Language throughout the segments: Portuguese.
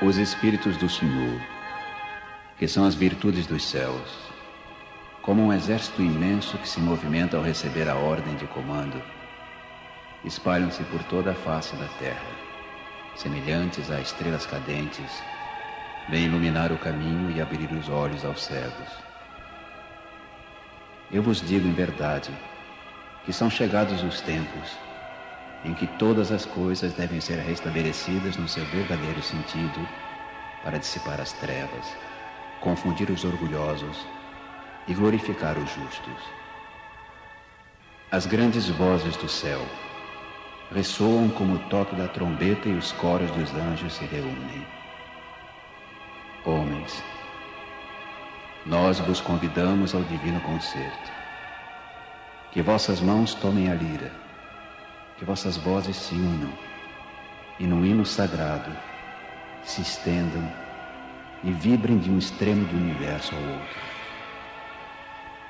Os Espíritos do Senhor, que são as virtudes dos céus, como um exército imenso que se movimenta ao receber a ordem de comando, espalham-se por toda a face da terra, semelhantes a estrelas cadentes, vêm iluminar o caminho e abrir os olhos aos cegos. Eu vos digo em verdade que são chegados os tempos em que todas as coisas devem ser restabelecidas no seu verdadeiro sentido para dissipar as trevas, confundir os orgulhosos e glorificar os justos. As grandes vozes do céu ressoam como o toque da trombeta e os coros dos anjos se reúnem. Homens, nós vos convidamos ao divino concerto. Que vossas mãos tomem a lira, que vossas vozes se unam e num hino sagrado se estendam e vibrem de um extremo do universo ao outro.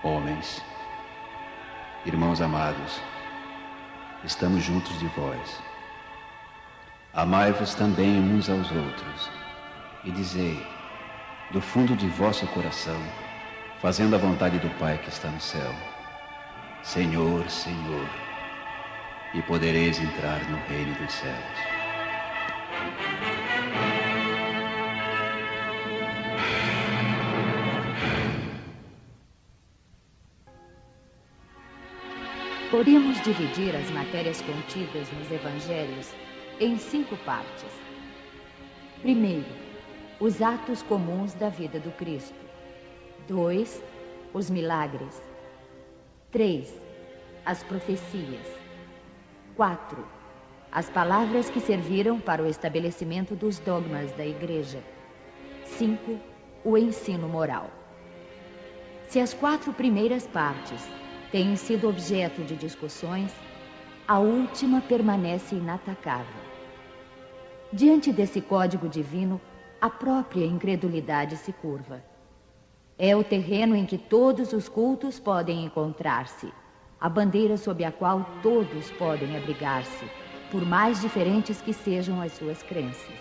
Homens, irmãos amados, estamos juntos de vós. Amai-vos também uns aos outros e dizei, do fundo de vosso coração, fazendo a vontade do Pai que está no céu: Senhor, Senhor, e podereis entrar no reino dos céus. Podemos dividir as matérias contidas nos evangelhos em 5 partes. Primeiro, os atos comuns da vida do Cristo. 2, os milagres. 3, as profecias. 4, as palavras que serviram para o estabelecimento dos dogmas da Igreja. 5, o ensino moral. Se as 4 primeiras partes têm sido objeto de discussões, a última permanece inatacável. Diante desse código divino, a própria incredulidade se curva. É o terreno em que todos os cultos podem encontrar-se, a bandeira sob a qual todos podem abrigar-se, por mais diferentes que sejam as suas crenças.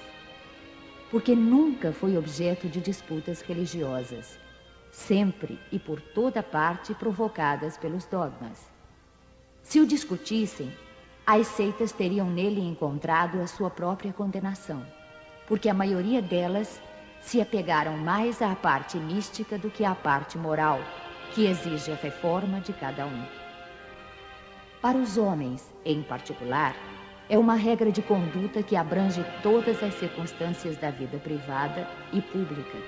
Porque nunca foi objeto de disputas religiosas, sempre e por toda parte provocadas pelos dogmas. Se o discutissem, as seitas teriam nele encontrado a sua própria condenação, porque a maioria delas se apegaram mais à parte mística do que à parte moral, que exige a reforma de cada um. Para os homens, em particular, é uma regra de conduta que abrange todas as circunstâncias da vida privada e pública,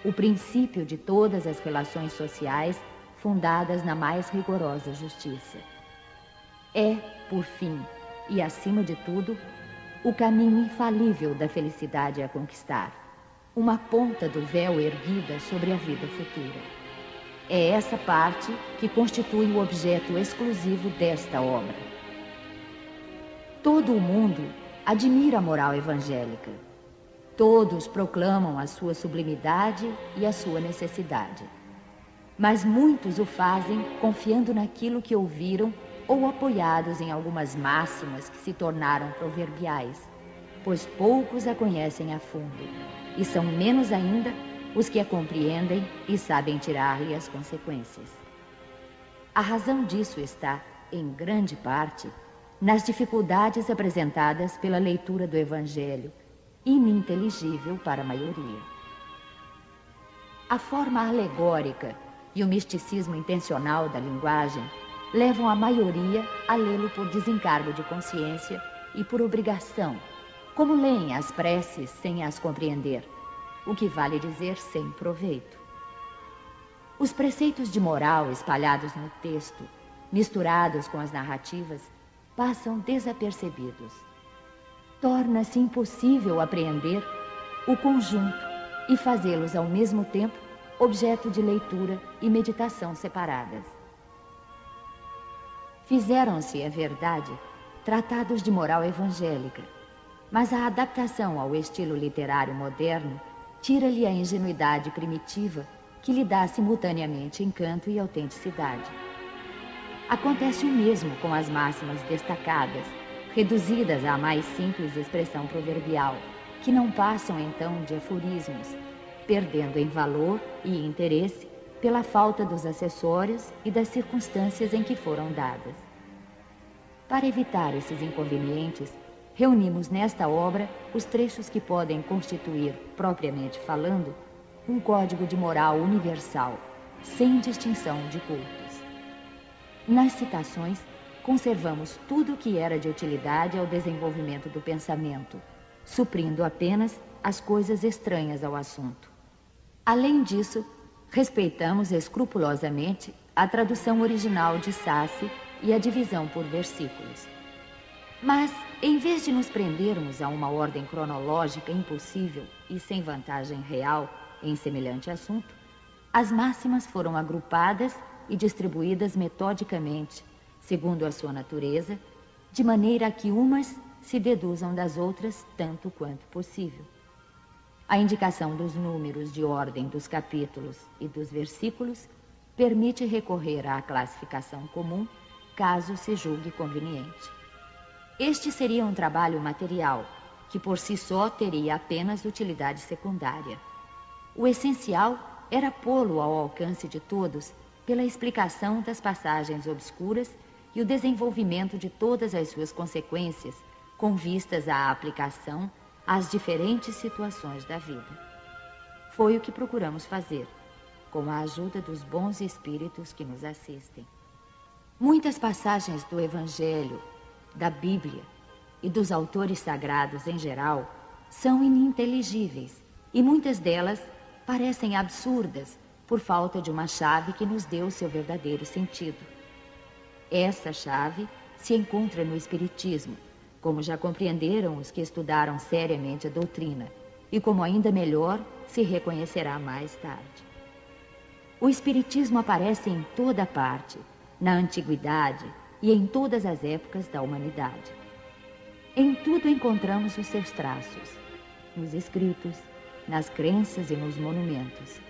o princípio de todas as relações sociais fundadas na mais rigorosa justiça. É, por fim, e acima de tudo, o caminho infalível da felicidade a conquistar, uma ponta do véu erguida sobre a vida futura. É essa parte que constitui o objeto exclusivo desta obra. Todo o mundo admira a moral evangélica. Todos proclamam a sua sublimidade e a sua necessidade. Mas muitos o fazem confiando naquilo que ouviram ou apoiados em algumas máximas que se tornaram proverbiais, pois poucos a conhecem a fundo, e são menos ainda os que a compreendem e sabem tirar-lhe as consequências. A razão disso está, em grande parte, nas dificuldades apresentadas pela leitura do Evangelho, ininteligível para a maioria. A forma alegórica e o misticismo intencional da linguagem levam a maioria a lê-lo por desencargo de consciência e por obrigação, como leem as preces sem as compreender, o que vale dizer sem proveito. Os preceitos de moral espalhados no texto, misturados com as narrativas, passam desapercebidos. Torna-se impossível apreender o conjunto e fazê-los ao mesmo tempo objeto de leitura e meditação separadas. Fizeram-se, é verdade, tratados de moral evangélica, mas a adaptação ao estilo literário moderno tira-lhe a ingenuidade primitiva que lhe dá simultaneamente encanto e autenticidade. Acontece o mesmo com as máximas destacadas, reduzidas à mais simples expressão proverbial, que não passam então de aforismos, perdendo em valor e interesse pela falta dos acessórios e das circunstâncias em que foram dadas. Para evitar esses inconvenientes, reunimos nesta obra os trechos que podem constituir, propriamente falando, um código de moral universal, sem distinção de cultos. Nas citações, conservamos tudo o que era de utilidade ao desenvolvimento do pensamento, suprindo apenas as coisas estranhas ao assunto. Além disso, respeitamos escrupulosamente a tradução original de Sassi e a divisão por versículos. Mas, em vez de nos prendermos a uma ordem cronológica impossível e sem vantagem real em semelhante assunto, as máximas foram agrupadas e distribuídas metodicamente, segundo a sua natureza, de maneira a que umas se deduzam das outras tanto quanto possível. A indicação dos números de ordem dos capítulos e dos versículos permite recorrer à classificação comum, caso se julgue conveniente. Este seria um trabalho material, que por si só teria apenas utilidade secundária. O essencial era pô-lo ao alcance de todos pela explicação das passagens obscuras e o desenvolvimento de todas as suas consequências, com vistas à aplicação às diferentes situações da vida. Foi o que procuramos fazer, com a ajuda dos bons espíritos que nos assistem. Muitas passagens do Evangelho, da Bíblia e dos autores sagrados em geral são ininteligíveis e muitas delas parecem absurdas por falta de uma chave que nos dê o seu verdadeiro sentido. Essa chave se encontra no Espiritismo, como já compreenderam os que estudaram seriamente a doutrina, e como ainda melhor se reconhecerá mais tarde. O Espiritismo aparece em toda parte, na antiguidade e em todas as épocas da humanidade. Em tudo encontramos os seus traços, nos escritos, nas crenças e nos monumentos.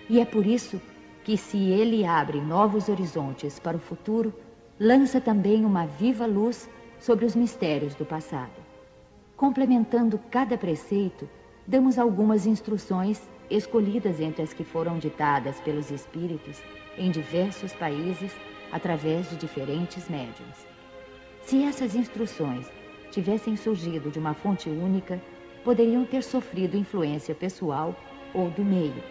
E é por isso que, se ele abre novos horizontes para o futuro, lança também uma viva luz sobre os mistérios do passado. Complementando cada preceito, damos algumas instruções escolhidas entre as que foram ditadas pelos espíritos em diversos países através de diferentes médiuns. Se essas instruções tivessem surgido de uma fonte única, poderiam ter sofrido influência pessoal ou do meio,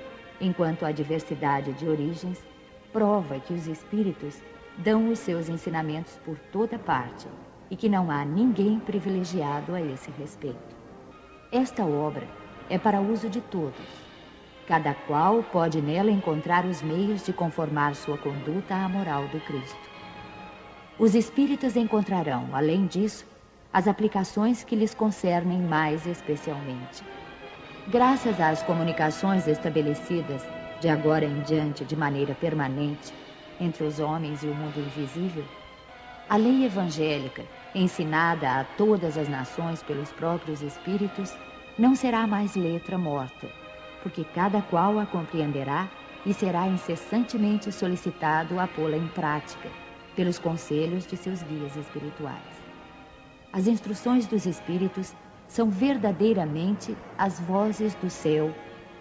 enquanto a diversidade de origens prova que os espíritos dão os seus ensinamentos por toda parte e que não há ninguém privilegiado a esse respeito. Esta obra é para uso de todos. Cada qual pode nela encontrar os meios de conformar sua conduta à moral do Cristo. Os espíritas encontrarão, além disso, as aplicações que lhes concernem mais especialmente. Graças às comunicações estabelecidas de agora em diante de maneira permanente entre os homens e o mundo invisível, a lei evangélica, ensinada a todas as nações pelos próprios espíritos, não será mais letra morta, porque cada qual a compreenderá e será incessantemente solicitado a pô-la em prática pelos conselhos de seus guias espirituais. As instruções dos espíritos são verdadeiramente as vozes do céu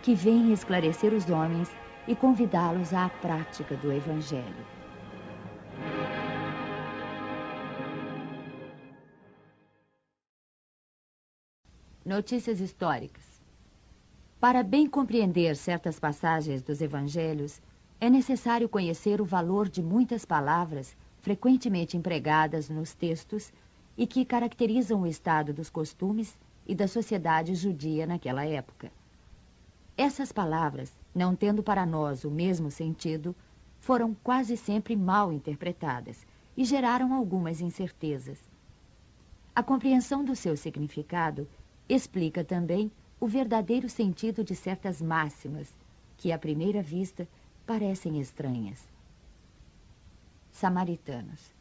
que vêm esclarecer os homens e convidá-los à prática do Evangelho. Notícias históricas. Para bem compreender certas passagens dos Evangelhos, é necessário conhecer o valor de muitas palavras frequentemente empregadas nos textos e que caracterizam o estado dos costumes e da sociedade judia naquela época. Essas palavras, não tendo para nós o mesmo sentido, foram quase sempre mal interpretadas e geraram algumas incertezas. A compreensão do seu significado explica também o verdadeiro sentido de certas máximas que, à primeira vista, parecem estranhas. Samaritanos.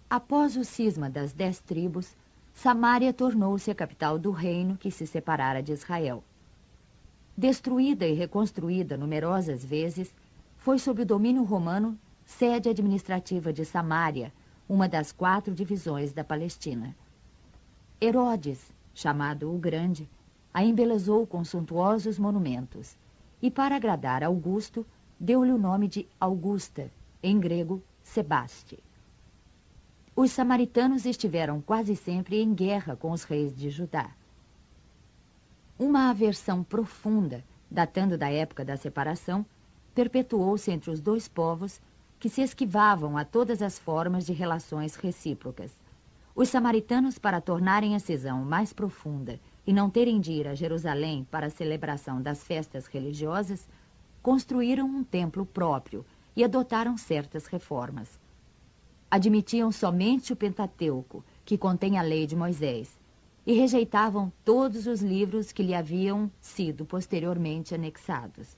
Após o cisma das 10 tribos, Samaria tornou-se a capital do reino que se separara de Israel. Destruída e reconstruída numerosas vezes, foi sob o domínio romano sede administrativa de Samaria, uma das 4 divisões da Palestina. Herodes, chamado o Grande, a embelezou com suntuosos monumentos e, para agradar Augusto, deu-lhe o nome de Augusta, em grego, Sebaste. Os samaritanos estiveram quase sempre em guerra com os reis de Judá. Uma aversão profunda, datando da época da separação, perpetuou-se entre os dois povos que se esquivavam a todas as formas de relações recíprocas. Os samaritanos, para tornarem a cisão mais profunda e não terem de ir a Jerusalém para a celebração das festas religiosas, construíram um templo próprio e adotaram certas reformas. Admitiam somente o Pentateuco, que contém a lei de Moisés, e rejeitavam todos os livros que lhe haviam sido posteriormente anexados.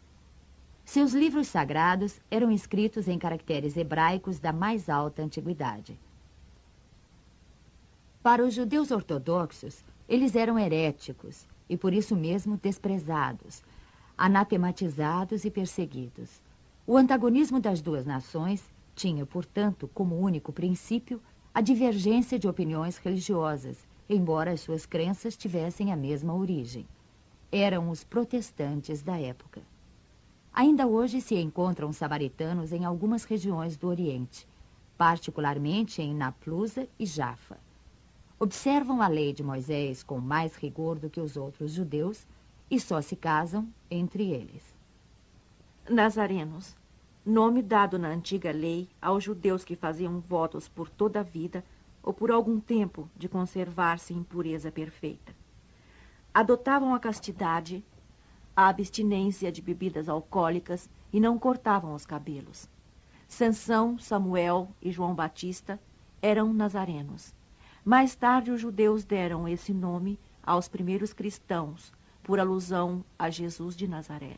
Seus livros sagrados eram escritos em caracteres hebraicos da mais alta antiguidade. Para os judeus ortodoxos, eles eram heréticos e por isso mesmo desprezados, anatematizados e perseguidos. O antagonismo das duas nações tinha, portanto, como único princípio a divergência de opiniões religiosas, embora as suas crenças tivessem a mesma origem. Eram os protestantes da época. Ainda hoje se encontram samaritanos em algumas regiões do Oriente, particularmente em Naplusa e Jafa. Observam a lei de Moisés com mais rigor do que os outros judeus e só se casam entre eles. Nazarenos, nome dado na antiga lei aos judeus que faziam votos por toda a vida ou por algum tempo de conservar-se em pureza perfeita. Adotavam a castidade, a abstinência de bebidas alcoólicas e não cortavam os cabelos. Sansão, Samuel e João Batista eram nazarenos. Mais tarde, os judeus deram esse nome aos primeiros cristãos, por alusão a Jesus de Nazaré.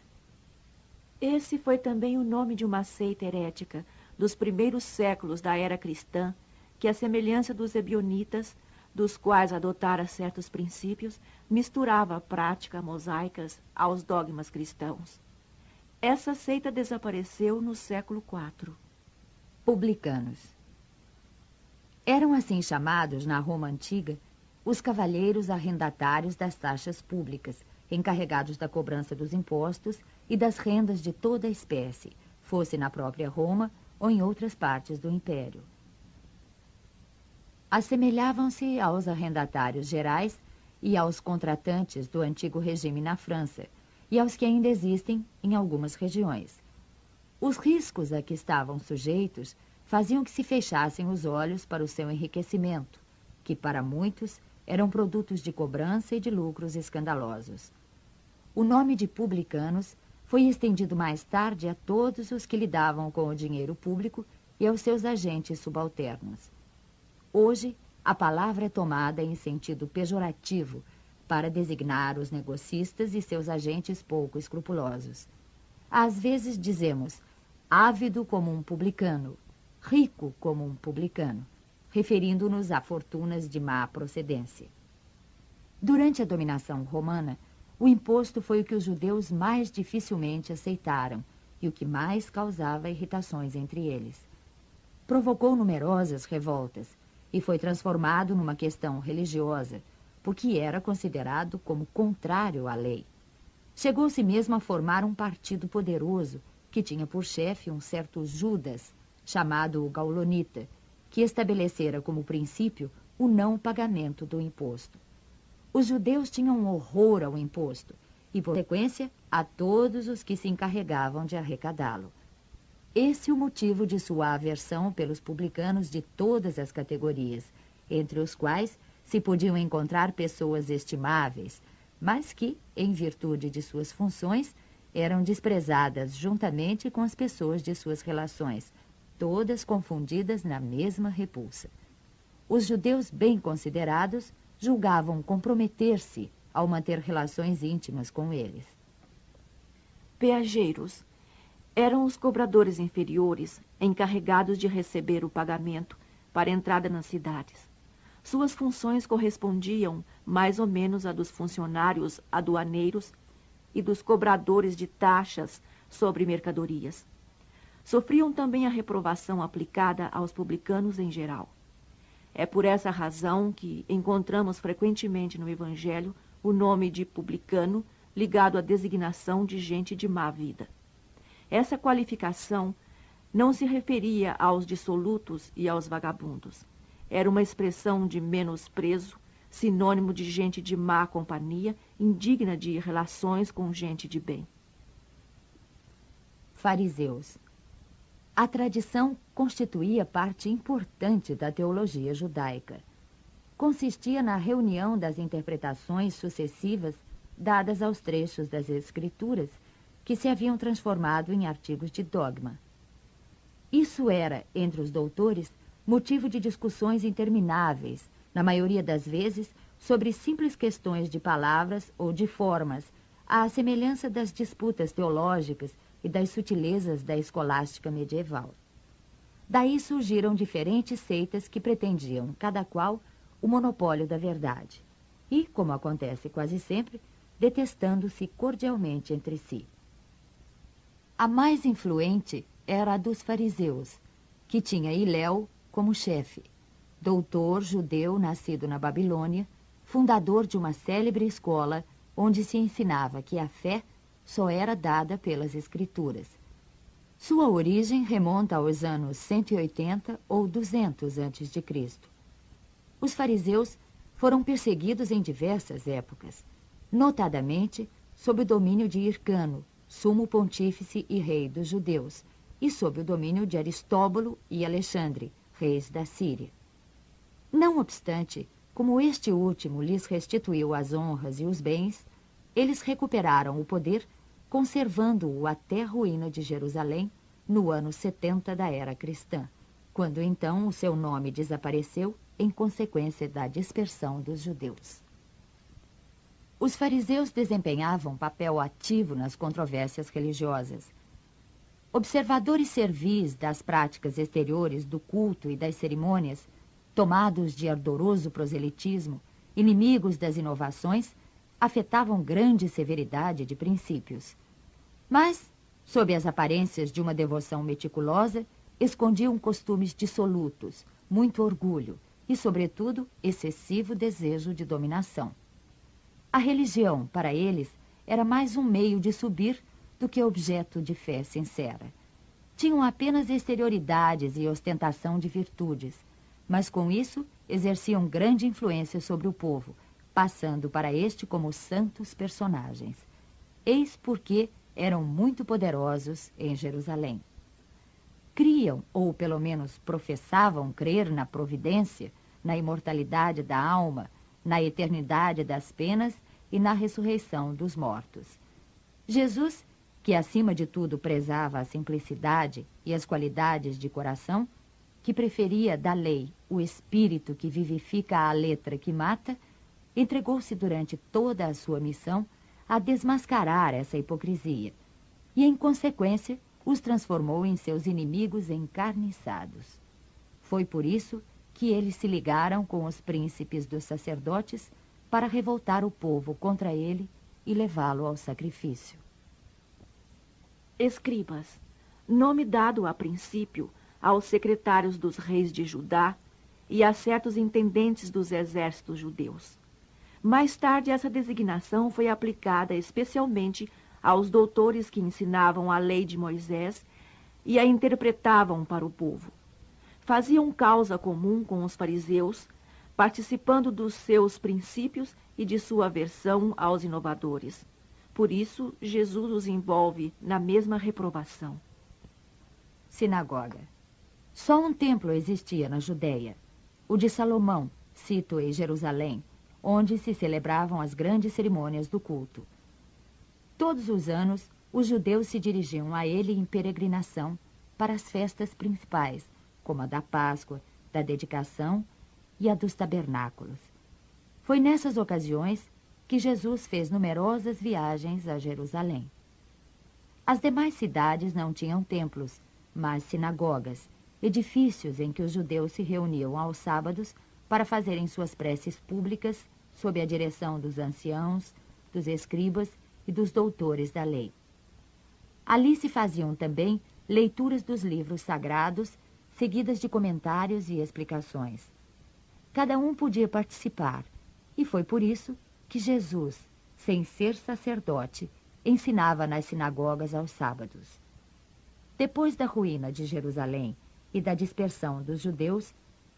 Esse foi também o nome de uma seita herética dos primeiros séculos da era cristã, que, à semelhança dos ebionitas, dos quais adotara certos princípios, misturava a prática mosaicas aos dogmas cristãos. Essa seita desapareceu no século IV. Publicanos. Eram assim chamados, na Roma antiga, os cavalheiros arrendatários das taxas públicas, encarregados da cobrança dos impostos e das rendas de toda a espécie, fosse na própria Roma ou em outras partes do Império. Assemelhavam-se aos arrendatários gerais e aos contratantes do antigo regime na França, e aos que ainda existem em algumas regiões. Os riscos a que estavam sujeitos faziam que se fechassem os olhos para o seu enriquecimento, que para muitos eram produtos de cobrança e de lucros escandalosos. O nome de publicanos foi estendido mais tarde a todos os que lidavam com o dinheiro público e aos seus agentes subalternos. Hoje, a palavra é tomada em sentido pejorativo para designar os negocistas e seus agentes pouco escrupulosos. Às vezes dizemos ávido como um publicano, rico como um publicano, referindo-nos a fortunas de má procedência. Durante a dominação romana, o imposto foi o que os judeus mais dificilmente aceitaram e o que mais causava irritações entre eles. Provocou numerosas revoltas e foi transformado numa questão religiosa, porque era considerado como contrário à lei. Chegou-se mesmo a formar um partido poderoso que tinha por chefe um certo Judas, chamado Gaulonita, que estabelecera como princípio o não pagamento do imposto. Os judeus tinham um horror ao imposto e, por consequência, a todos os que se encarregavam de arrecadá-lo. Esse é o motivo de sua aversão pelos publicanos de todas as categorias, entre os quais se podiam encontrar pessoas estimáveis, mas que, em virtude de suas funções, eram desprezadas juntamente com as pessoas de suas relações, todas confundidas na mesma repulsa. Os judeus bem considerados julgavam comprometer-se ao manter relações íntimas com eles. Peageiros eram os cobradores inferiores encarregados de receber o pagamento para entrada nas cidades. Suas funções correspondiam mais ou menos a dos funcionários aduaneiros e dos cobradores de taxas sobre mercadorias. Sofriam também a reprovação aplicada aos publicanos em geral. É por essa razão que encontramos frequentemente no Evangelho o nome de publicano ligado à designação de gente de má vida. Essa qualificação não se referia aos dissolutos e aos vagabundos. Era uma expressão de menosprezo, sinônimo de gente de má companhia, indigna de relações com gente de bem. Fariseus. A tradição constituía parte importante da teologia judaica. Consistia na reunião das interpretações sucessivas dadas aos trechos das Escrituras que se haviam transformado em artigos de dogma. Isso era, entre os doutores, motivo de discussões intermináveis, na maioria das vezes, sobre simples questões de palavras ou de formas, à semelhança das disputas teológicas e das sutilezas da escolástica medieval. Daí surgiram diferentes seitas que pretendiam, cada qual, o monopólio da verdade, e, como acontece quase sempre, detestando-se cordialmente entre si. A mais influente era a dos fariseus, que tinha Hilel como chefe, doutor judeu nascido na Babilônia, fundador de uma célebre escola onde se ensinava que a fé só era dada pelas Escrituras. Sua origem remonta aos anos 180 ou 200 a.C. Os fariseus foram perseguidos em diversas épocas, notadamente sob o domínio de Hircano, sumo pontífice e rei dos judeus, e sob o domínio de Aristóbulo e Alexandre, reis da Síria. Não obstante, como este último lhes restituiu as honras e os bens, eles recuperaram o poder, conservando-o até a ruína de Jerusalém, no ano 70 da era cristã, quando então o seu nome desapareceu em consequência da dispersão dos judeus. Os fariseus desempenhavam papel ativo nas controvérsias religiosas. Observadores servis das práticas exteriores do culto e das cerimônias, tomados de ardoroso proselitismo, inimigos das inovações, afetavam grande severidade de princípios. Mas, sob as aparências de uma devoção meticulosa, escondiam costumes dissolutos, muito orgulho e, sobretudo, excessivo desejo de dominação. A religião, para eles, era mais um meio de subir do que objeto de fé sincera. Tinham apenas exterioridades e ostentação de virtudes, mas com isso exerciam grande influência sobre o povo, passando para este como santos personagens. Eis porque eram muito poderosos em Jerusalém. Criam, ou pelo menos professavam crer na providência, na imortalidade da alma, na eternidade das penas e na ressurreição dos mortos. Jesus, que acima de tudo prezava a simplicidade e as qualidades de coração, que preferia da lei o espírito que vivifica à letra que mata, entregou-se durante toda a sua missão a desmascarar essa hipocrisia e, em consequência, os transformou em seus inimigos encarniçados. Foi por isso que eles se ligaram com os príncipes dos sacerdotes para revoltar o povo contra ele e levá-lo ao sacrifício. Escribas, nome dado a princípio aos secretários dos reis de Judá e a certos intendentes dos exércitos judeus. Mais tarde, essa designação foi aplicada especialmente aos doutores que ensinavam a lei de Moisés e a interpretavam para o povo. Faziam causa comum com os fariseus, participando dos seus princípios e de sua aversão aos inovadores. Por isso, Jesus os envolve na mesma reprovação. Sinagoga. Só um templo existia na Judéia, o de Salomão, sito em Jerusalém, onde se celebravam as grandes cerimônias do culto. Todos os anos, os judeus se dirigiam a ele em peregrinação para as festas principais, como a da Páscoa, da Dedicação e a dos Tabernáculos. Foi nessas ocasiões que Jesus fez numerosas viagens a Jerusalém. As demais cidades não tinham templos, mas sinagogas, edifícios em que os judeus se reuniam aos sábados para fazerem suas preces públicas sob a direção dos anciãos, dos escribas e dos doutores da lei. Ali se faziam também leituras dos livros sagrados, seguidas de comentários e explicações. cada um podia participar, e foi por isso que Jesus, sem ser sacerdote, ensinava nas sinagogas aos sábados. Depois da ruína de Jerusalém e da dispersão dos judeus,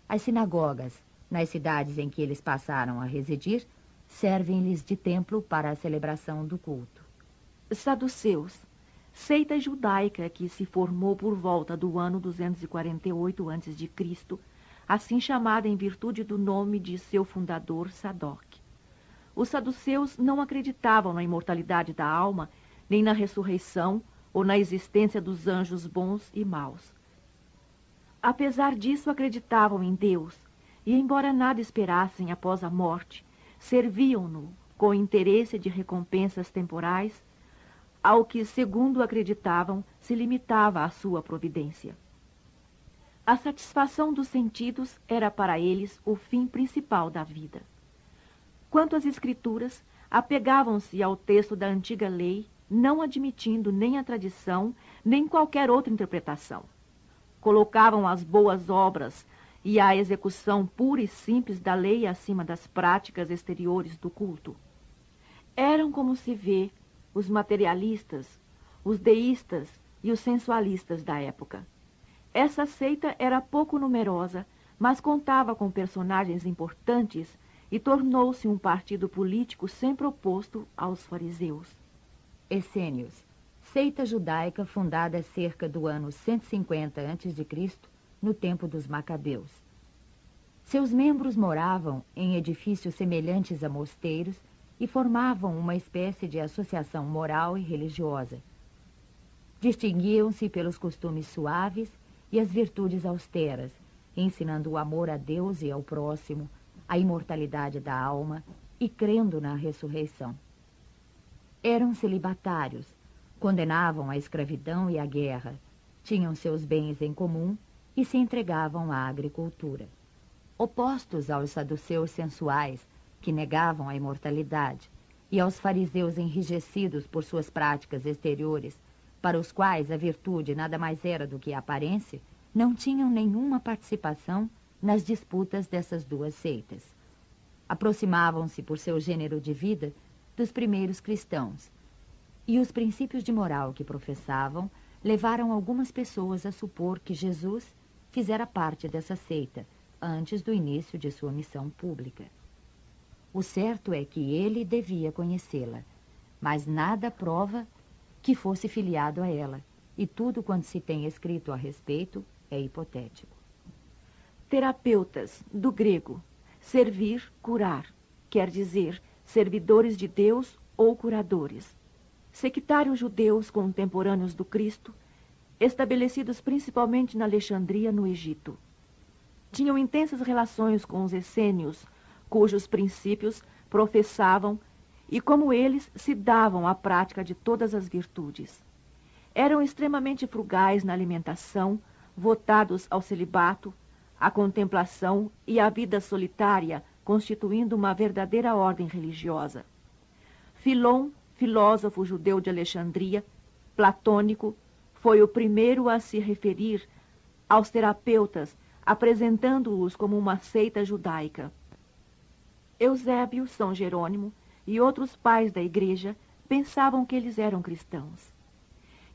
as sinagogas, nas cidades em que eles passaram a residir, servem-lhes de templo para a celebração do culto. Saduceus, seita judaica que se formou por volta do ano 248 a.C., assim chamada em virtude do nome de seu fundador, Sadoc. Os saduceus não acreditavam na imortalidade da alma, nem na ressurreição ou na existência dos anjos bons e maus. Apesar disso, acreditavam em Deus, e embora nada esperassem após a morte, serviam-no com interesse de recompensas temporais, ao que, segundo acreditavam, se limitava à sua providência. A satisfação dos sentidos era para eles o fim principal da vida. Quanto às Escrituras, apegavam-se ao texto da antiga lei, não admitindo nem a tradição, nem qualquer outra interpretação. Colocavam as boas obras e a execução pura e simples da lei acima das práticas exteriores do culto. Eram, como se vê, os materialistas, os deístas e os sensualistas da época. Essa seita era pouco numerosa, mas contava com personagens importantes e tornou-se um partido político sempre oposto aos fariseus. Essênios, seita judaica fundada cerca do ano 150 a.C., no tempo dos Macabeus. Seus membros moravam em edifícios semelhantes a mosteiros e formavam uma espécie de associação moral e religiosa. Distinguiam-se pelos costumes suaves e as virtudes austeras, ensinando o amor a Deus e ao próximo, a imortalidade da alma e crendo na ressurreição. Eram celibatários, condenavam a escravidão e a guerra, tinham seus bens em comum e se entregavam à agricultura. Opostos aos saduceus sensuais, que negavam a imortalidade, e aos fariseus enrijecidos por suas práticas exteriores, para os quais a virtude nada mais era do que a aparência, não tinham nenhuma participação nas disputas dessas duas seitas. Aproximavam-se por seu gênero de vida dos primeiros cristãos, e os princípios de moral que professavam levaram algumas pessoas a supor que Jesus fizera parte dessa seita antes do início de sua missão pública. O certo é que ele devia conhecê-la, mas nada prova que fosse filiado a ela, e tudo quanto se tem escrito a respeito é hipotético. Terapeutas, do grego, servir, curar, quer dizer, servidores de Deus ou curadores. Sectários judeus contemporâneos do Cristo, estabelecidos principalmente na Alexandria, no Egito. Tinham intensas relações com os essênios, cujos princípios professavam e, como eles, se davam à prática de todas as virtudes. Eram extremamente frugais na alimentação, votados ao celibato, à contemplação e à vida solitária, constituindo uma verdadeira ordem religiosa. Filon, filósofo judeu de Alexandria, platônico, foi o primeiro a se referir aos terapeutas, apresentando-os como uma seita judaica. Eusébio, São Jerônimo e outros pais da igreja pensavam que eles eram cristãos.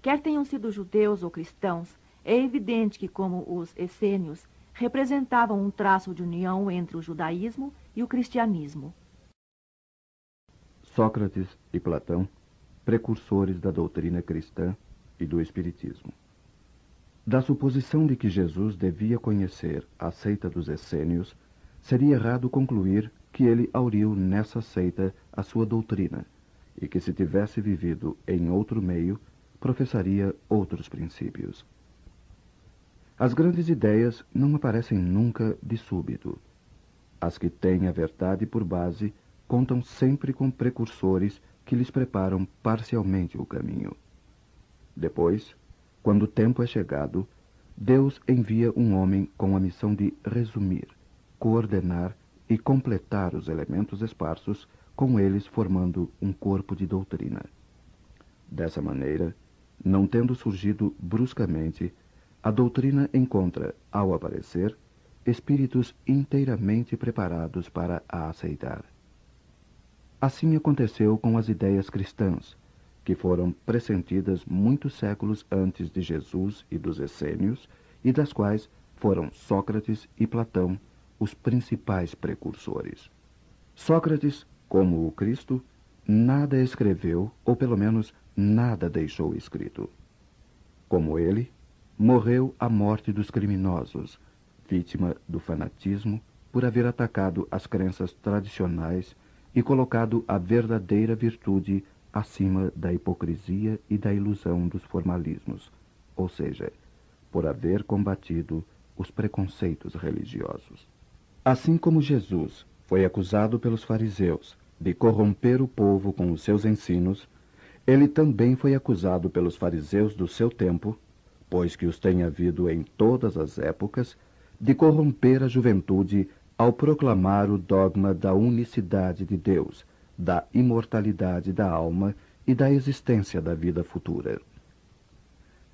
Quer tenham sido judeus ou cristãos, é evidente que, como os essênios, representavam um traço de união entre o judaísmo e o cristianismo. Sócrates e Platão, precursores da doutrina cristã e do espiritismo. Da suposição de que Jesus devia conhecer a seita dos essênios, seria errado concluir que ele auriu nessa seita a sua doutrina, e que se tivesse vivido em outro meio, professaria outros princípios. As grandes ideias não aparecem nunca de súbito. As que têm a verdade por base contam sempre com precursores que lhes preparam parcialmente o caminho. Depois, quando o tempo é chegado, Deus envia um homem com a missão de resumir, coordenar e completar os elementos esparsos, com eles formando um corpo de doutrina. Dessa maneira, não tendo surgido bruscamente, a doutrina encontra, ao aparecer, espíritos inteiramente preparados para a aceitar. Assim aconteceu com as ideias cristãs, que foram pressentidas muitos séculos antes de Jesus e dos essênios, e das quais foram Sócrates e Platão os principais precursores. Sócrates, como o Cristo, nada escreveu, ou pelo menos nada deixou escrito. Como ele, morreu a morte dos criminosos, vítima do fanatismo por haver atacado as crenças tradicionais e colocado a verdadeira virtude acima da hipocrisia e da ilusão dos formalismos, ou seja, por haver combatido os preconceitos religiosos. Assim como Jesus foi acusado pelos fariseus de corromper o povo com os seus ensinos, ele também foi acusado pelos fariseus do seu tempo, pois que os tem havido em todas as épocas, de corromper a juventude ao proclamar o dogma da unicidade de Deus, da imortalidade da alma e da existência da vida futura.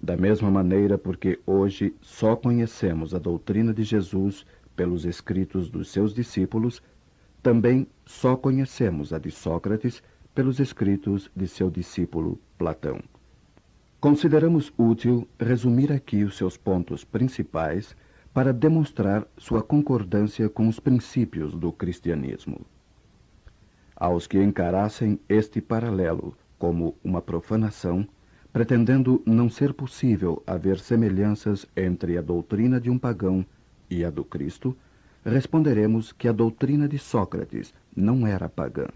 Da mesma maneira, porque hoje só conhecemos a doutrina de Jesus pelos escritos dos seus discípulos, também só conhecemos a de Sócrates pelos escritos de seu discípulo Platão. Consideramos útil resumir aqui os seus pontos principais para demonstrar sua concordância com os princípios do cristianismo. Aos que encarassem este paralelo como uma profanação, pretendendo não ser possível haver semelhanças entre a doutrina de um pagão e a do Cristo, responderemos que a doutrina de Sócrates não era pagã,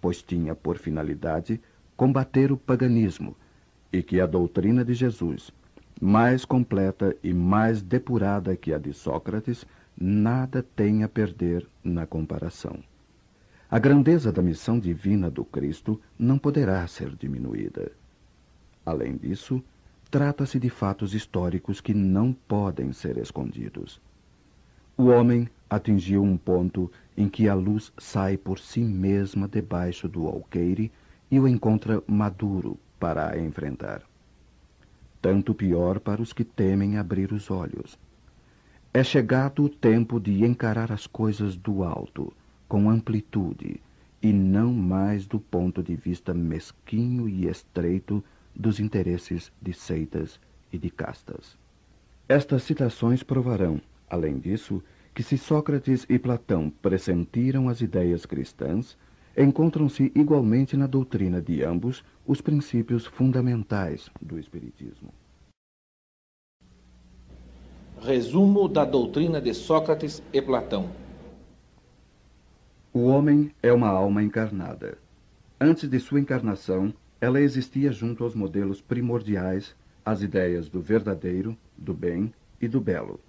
pois tinha por finalidade combater o paganismo, e que a doutrina de Jesus, mais completa e mais depurada que a de Sócrates, nada tem a perder na comparação. A grandeza da missão divina do Cristo não poderá ser diminuída. Além disso, trata-se de fatos históricos que não podem ser escondidos. O homem atingiu um ponto em que a luz sai por si mesma debaixo do alqueire e o encontra maduro para a enfrentar. Tanto pior para os que temem abrir os olhos. É chegado o tempo de encarar as coisas do alto, com amplitude, e não mais do ponto de vista mesquinho e estreito dos interesses de seitas e de castas. Estas citações provarão, além disso, que se Sócrates e Platão pressentiram as ideias cristãs, encontram-se igualmente na doutrina de ambos os princípios fundamentais do Espiritismo. Resumo da doutrina de Sócrates e Platão. O homem é uma alma encarnada. Antes de sua encarnação, ela existia junto aos modelos primordiais, as ideias do verdadeiro, do bem e do belo.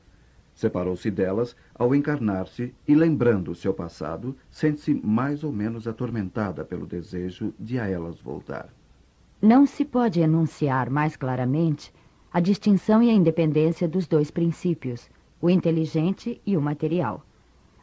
Separou-se delas ao encarnar-se e, lembrando o seu passado, sente-se mais ou menos atormentada pelo desejo de a elas voltar. Não se pode enunciar mais claramente a distinção e a independência dos dois princípios, o inteligente e o material.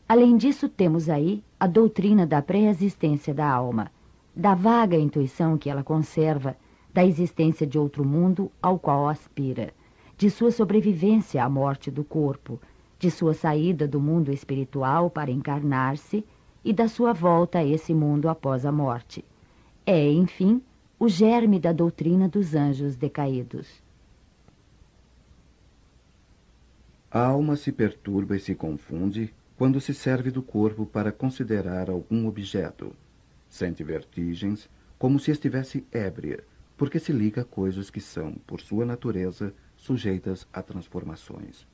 Além disso, temos aí a doutrina da pré-existência da alma, da vaga intuição que ela conserva, da existência de outro mundo ao qual aspira, de sua sobrevivência à morte do corpo, de sua saída do mundo espiritual para encarnar-se e da sua volta a esse mundo após a morte. É, enfim, o germe da doutrina dos anjos decaídos. A alma se perturba e se confunde quando se serve do corpo para considerar algum objeto. Sente vertigens, como se estivesse ébria, porque se liga a coisas que são, por sua natureza, sujeitas a transformações.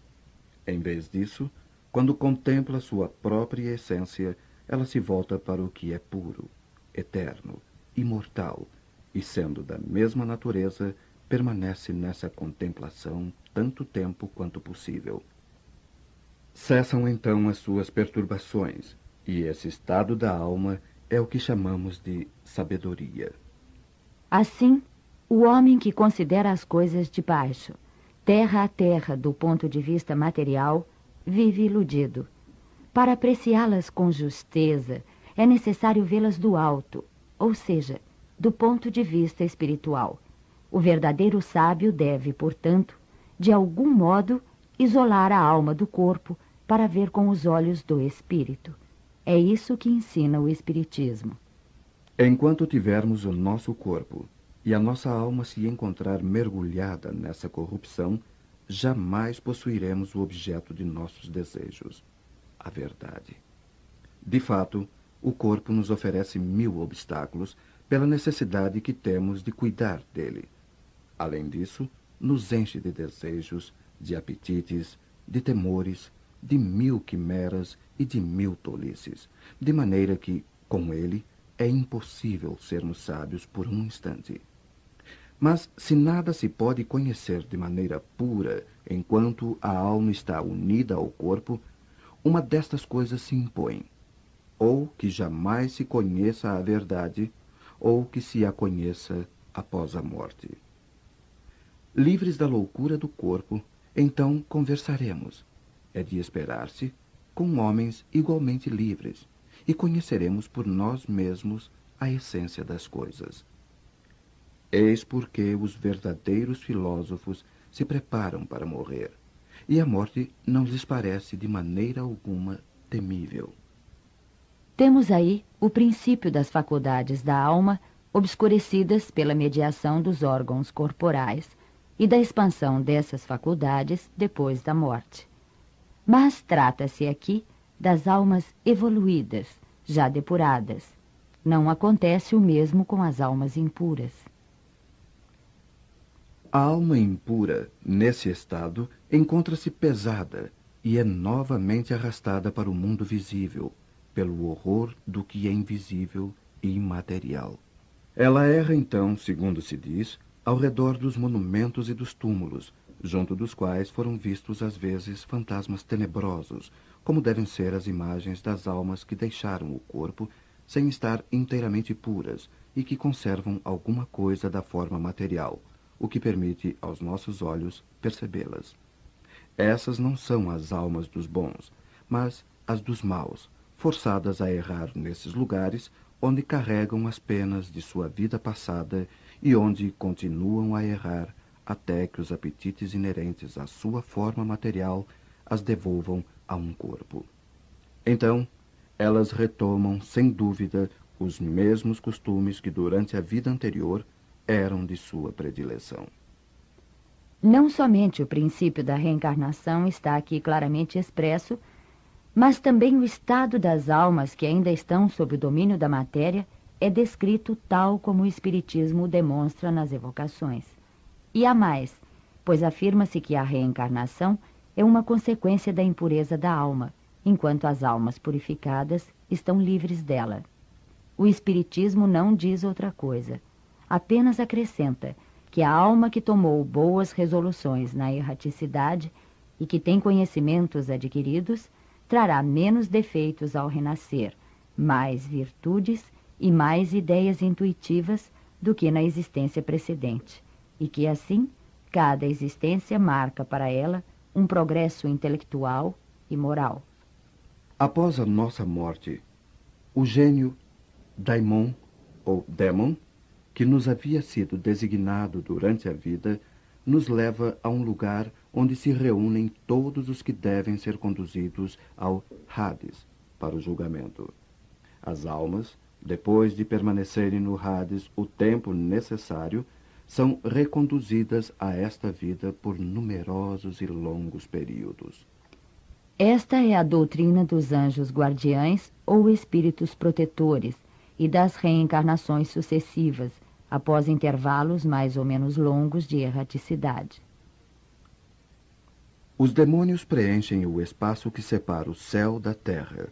Em vez disso, quando contempla sua própria essência, ela se volta para o que é puro, eterno, imortal, e, sendo da mesma natureza, permanece nessa contemplação tanto tempo quanto possível. Cessam então as suas perturbações, e esse estado da alma é o que chamamos de sabedoria. Assim, o homem que considera as coisas de baixo, terra a terra do ponto de vista material, vive iludido. Para apreciá-las com justeza, é necessário vê-las do alto, ou seja, do ponto de vista espiritual. O verdadeiro sábio deve, portanto, de algum modo, isolar a alma do corpo para ver com os olhos do espírito. É isso que ensina o Espiritismo. Enquanto tivermos o nosso corpo e a nossa alma se encontrar mergulhada nessa corrupção, jamais possuiremos o objeto de nossos desejos, a verdade. De fato, o corpo nos oferece 1000 obstáculos pela necessidade que temos de cuidar dele. Além disso, nos enche de desejos, de apetites, de temores, de 1000 quimeras e de 1000 tolices, de maneira que, com ele, é impossível sermos sábios por um instante. Mas se nada se pode conhecer de maneira pura enquanto a alma está unida ao corpo, uma destas coisas se impõe: ou que jamais se conheça a verdade, ou que se a conheça após a morte. Livres da loucura do corpo, então conversaremos. É de esperar-se, com homens igualmente livres, e conheceremos por nós mesmos a essência das coisas. Eis porque os verdadeiros filósofos se preparam para morrer, e a morte não lhes parece de maneira alguma temível. Temos aí o princípio das faculdades da alma obscurecidas pela mediação dos órgãos corporais e da expansão dessas faculdades depois da morte. Mas trata-se aqui das almas evoluídas, já depuradas. Não acontece o mesmo com as almas impuras. A alma impura, nesse estado, encontra-se pesada e é novamente arrastada para o mundo visível, pelo horror do que é invisível e imaterial. Ela erra então, segundo se diz, ao redor dos monumentos e dos túmulos, junto dos quais foram vistos às vezes fantasmas tenebrosos, como devem ser as imagens das almas que deixaram o corpo sem estar inteiramente puras e que conservam alguma coisa da forma material, o que permite aos nossos olhos percebê-las. Essas não são as almas dos bons, mas as dos maus, forçadas a errar nesses lugares onde carregam as penas de sua vida passada e onde continuam a errar até que os apetites inerentes à sua forma material as devolvam a um corpo. Então, elas retomam, sem dúvida, os mesmos costumes que durante a vida anterior eram de sua predileção. Não somente o princípio da reencarnação está aqui claramente expresso, mas também o estado das almas que ainda estão sob o domínio da matéria é descrito tal como o Espiritismo demonstra nas evocações. E há mais, pois afirma-se que a reencarnação é uma consequência da impureza da alma, enquanto as almas purificadas estão livres dela. O Espiritismo não diz outra coisa, apenas acrescenta que a alma que tomou boas resoluções na erraticidade e que tem conhecimentos adquiridos trará menos defeitos ao renascer, mais virtudes e mais ideias intuitivas do que na existência precedente, e que assim cada existência marca para ela um progresso intelectual e moral. Após a nossa morte, o gênio daimon ou démon, que nos havia sido designado durante a vida, nos leva a um lugar onde se reúnem todos os que devem ser conduzidos ao Hades para o julgamento. As almas, depois de permanecerem no Hades o tempo necessário, são reconduzidas a esta vida por numerosos e longos períodos. Esta é a doutrina dos anjos guardiães ou espíritos protetores e das reencarnações sucessivas, após intervalos mais ou menos longos de erraticidade. Os demônios preenchem o espaço que separa o céu da terra.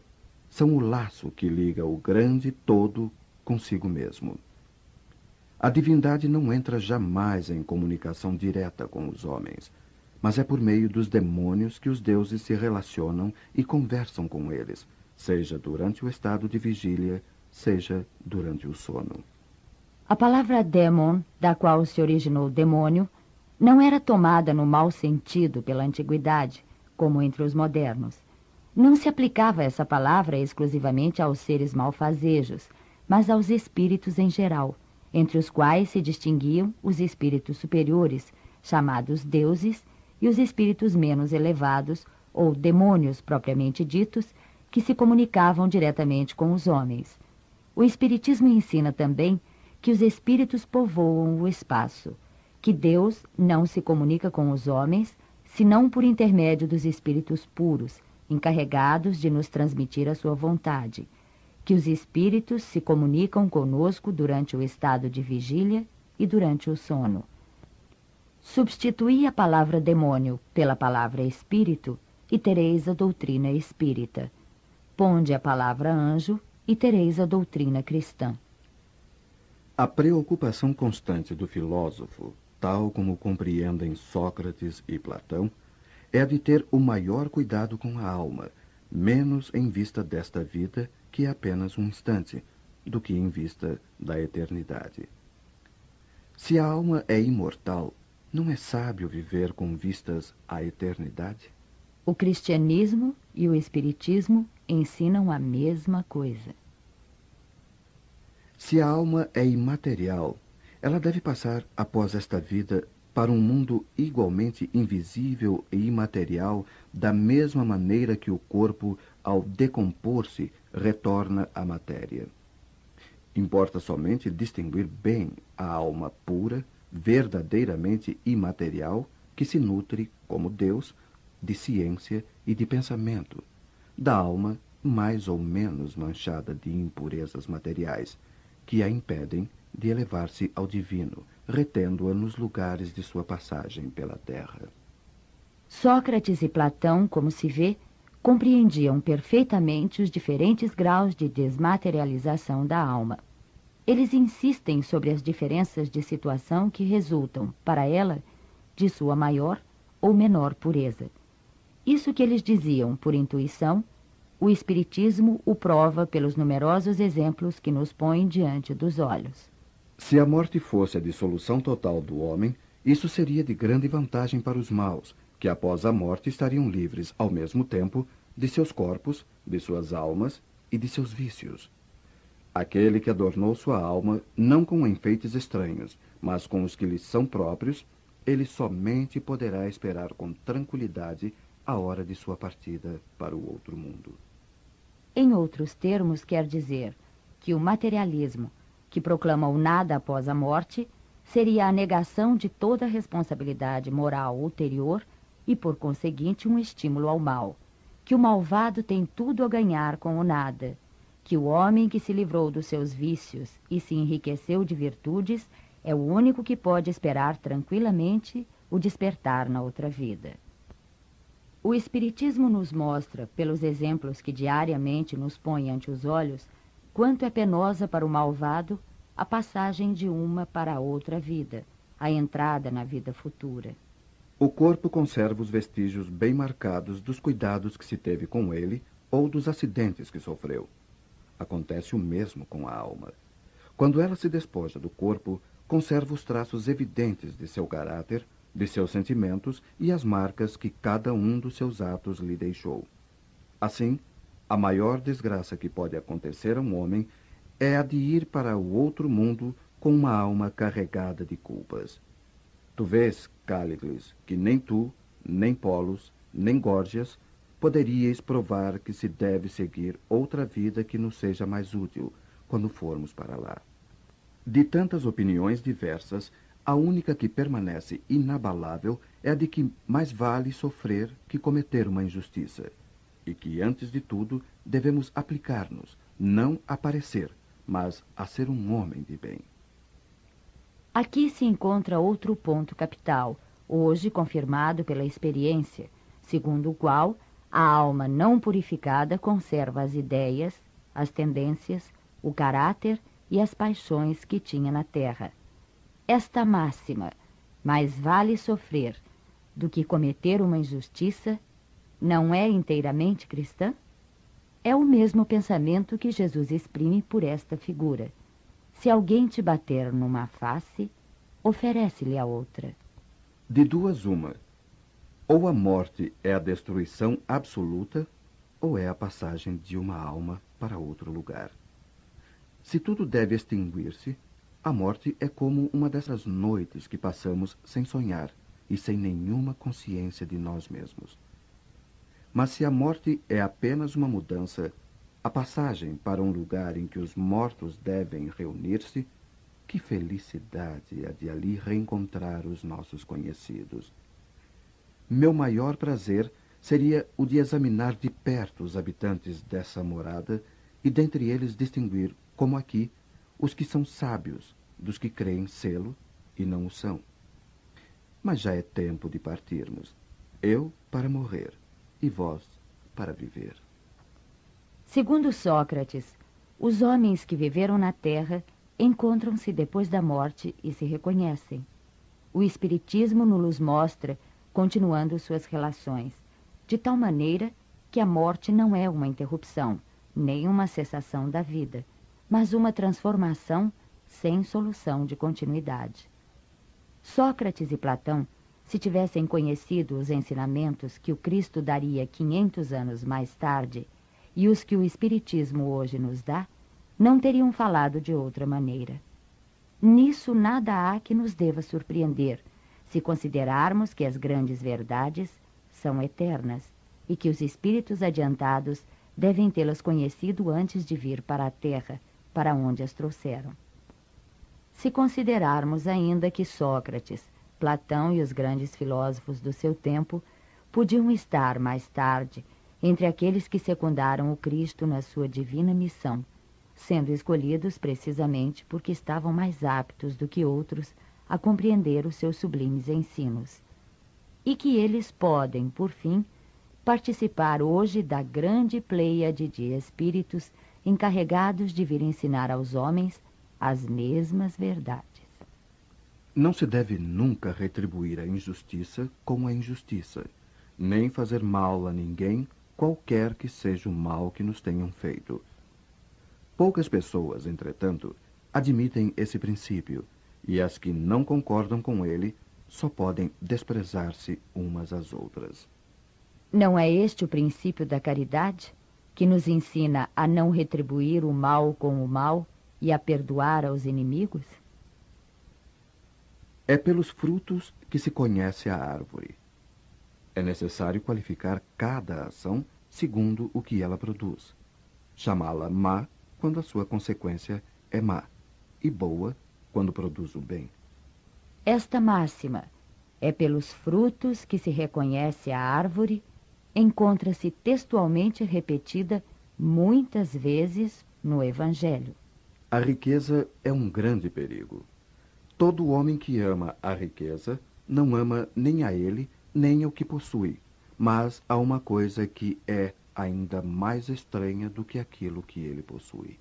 São o laço que liga o grande todo consigo mesmo. A divindade não entra jamais em comunicação direta com os homens, mas é por meio dos demônios que os deuses se relacionam e conversam com eles, seja durante o estado de vigília, seja durante o sono. A palavra démon, da qual se originou demônio, não era tomada no mau sentido pela antiguidade, como entre os modernos. Não se aplicava essa palavra exclusivamente aos seres malfazejos, mas aos espíritos em geral, entre os quais se distinguiam os espíritos superiores, chamados deuses, e os espíritos menos elevados, ou demônios propriamente ditos, que se comunicavam diretamente com os homens. O Espiritismo ensina também que os espíritos povoam o espaço, que Deus não se comunica com os homens, senão por intermédio dos espíritos puros, encarregados de nos transmitir a sua vontade, que os espíritos se comunicam conosco durante o estado de vigília e durante o sono. Substituí a palavra demônio pela palavra espírito e tereis a doutrina espírita. Ponde a palavra anjo e tereis a doutrina cristã. A preocupação constante do filósofo, tal como compreendem Sócrates e Platão, é a de ter o maior cuidado com a alma, menos em vista desta vida, que é apenas um instante, do que em vista da eternidade. Se a alma é imortal, não é sábio viver com vistas à eternidade? O cristianismo e o espiritismo ensinam a mesma coisa. Se a alma é imaterial, ela deve passar, após esta vida, para um mundo igualmente invisível e imaterial, da mesma maneira que o corpo, ao decompor-se, retorna à matéria. Importa somente distinguir bem a alma pura, verdadeiramente imaterial, que se nutre, como Deus, de ciência e de pensamento, da alma mais ou menos manchada de impurezas materiais, que a impedem de elevar-se ao divino, retendo-a nos lugares de sua passagem pela terra. Sócrates e Platão, como se vê, compreendiam perfeitamente os diferentes graus de desmaterialização da alma. Eles insistem sobre as diferenças de situação que resultam, para ela, de sua maior ou menor pureza. Isso que eles diziam por intuição, o Espiritismo o prova pelos numerosos exemplos que nos põe diante dos olhos. Se a morte fosse a dissolução total do homem, isso seria de grande vantagem para os maus, que após a morte estariam livres, ao mesmo tempo, de seus corpos, de suas almas e de seus vícios. Aquele que adornou sua alma, não com enfeites estranhos, mas com os que lhe são próprios, ele somente poderá esperar com tranquilidade a hora de sua partida para o outro mundo. Em outros termos, quer dizer que o materialismo, que proclama o nada após a morte, seria a negação de toda responsabilidade moral ulterior e, por conseguinte, um estímulo ao mal, que o malvado tem tudo a ganhar com o nada, que o homem que se livrou dos seus vícios e se enriqueceu de virtudes é o único que pode esperar tranquilamente o despertar na outra vida. O Espiritismo nos mostra, pelos exemplos que diariamente nos põe ante os olhos, quanto é penosa para o malvado a passagem de uma para a outra vida, a entrada na vida futura. O corpo conserva os vestígios bem marcados dos cuidados que se teve com ele ou dos acidentes que sofreu. Acontece o mesmo com a alma. Quando ela se despoja do corpo, conserva os traços evidentes de seu caráter, de seus sentimentos e as marcas que cada um dos seus atos lhe deixou. Assim, a maior desgraça que pode acontecer a um homem é a de ir para o outro mundo com uma alma carregada de culpas. Tu vês, Cállicles, que nem tu, nem Polos, nem Górgias poderíeis provar que se deve seguir outra vida que nos seja mais útil quando formos para lá. De tantas opiniões diversas, a única que permanece inabalável é a de que mais vale sofrer que cometer uma injustiça, e que, antes de tudo, devemos aplicar-nos, não a parecer, mas a ser um homem de bem. Aqui se encontra outro ponto capital, hoje confirmado pela experiência, segundo o qual a alma não purificada conserva as ideias, as tendências, o caráter e as paixões que tinha na terra. Esta máxima, mais vale sofrer do que cometer uma injustiça, não é inteiramente cristã? É o mesmo pensamento que Jesus exprime por esta figura. Se alguém te bater numa face, oferece-lhe a outra. De duas uma. Ou a morte é a destruição absoluta, ou é a passagem de uma alma para outro lugar. Se tudo deve extinguir-se, a morte é como uma dessas noites que passamos sem sonhar e sem nenhuma consciência de nós mesmos. Mas se a morte é apenas uma mudança, a passagem para um lugar em que os mortos devem reunir-se, que felicidade a de ali reencontrar os nossos conhecidos. Meu maior prazer seria o de examinar de perto os habitantes dessa morada e dentre eles distinguir, como aqui, os que são sábios dos que creem sê-lo e não o são. Mas já é tempo de partirmos. Eu para morrer e vós para viver. Segundo Sócrates, os homens que viveram na Terra encontram-se depois da morte e se reconhecem. O Espiritismo nos mostra, continuando suas relações, de tal maneira que a morte não é uma interrupção, nem uma cessação da vida, mas uma transformação sem solução de continuidade. Sócrates e Platão, se tivessem conhecido os ensinamentos que o Cristo daria 500 anos mais tarde e os que o Espiritismo hoje nos dá, não teriam falado de outra maneira. Nisso nada há que nos deva surpreender, se considerarmos que as grandes verdades são eternas e que os espíritos adiantados devem tê-las conhecido antes de vir para a Terra, para onde as trouxeram. Se considerarmos ainda que Sócrates, Platão e os grandes filósofos do seu tempo podiam estar, mais tarde, entre aqueles que secundaram o Cristo na sua divina missão, sendo escolhidos precisamente porque estavam mais aptos do que outros a compreender os seus sublimes ensinos, e que eles podem, por fim, participar hoje da grande pleiade de espíritos encarregados de vir ensinar aos homens as mesmas verdades. Não se deve nunca retribuir a injustiça com a injustiça, nem fazer mal a ninguém, qualquer que seja o mal que nos tenham feito. Poucas pessoas, entretanto, admitem esse princípio, e as que não concordam com ele só podem desprezar-se umas às outras. Não é este o princípio da caridade, que nos ensina a não retribuir o mal com o mal e a perdoar aos inimigos? É pelos frutos que se conhece a árvore. É necessário qualificar cada ação segundo o que ela produz. Chamá-la má quando a sua consequência é má, e boa quando produz o bem. Esta máxima, é pelos frutos que se reconhece a árvore, encontra-se textualmente repetida muitas vezes no Evangelho. A riqueza é um grande perigo. Todo homem que ama a riqueza não ama nem a ele, nem ao que possui, mas a uma coisa que é ainda mais estranha do que aquilo que ele possui.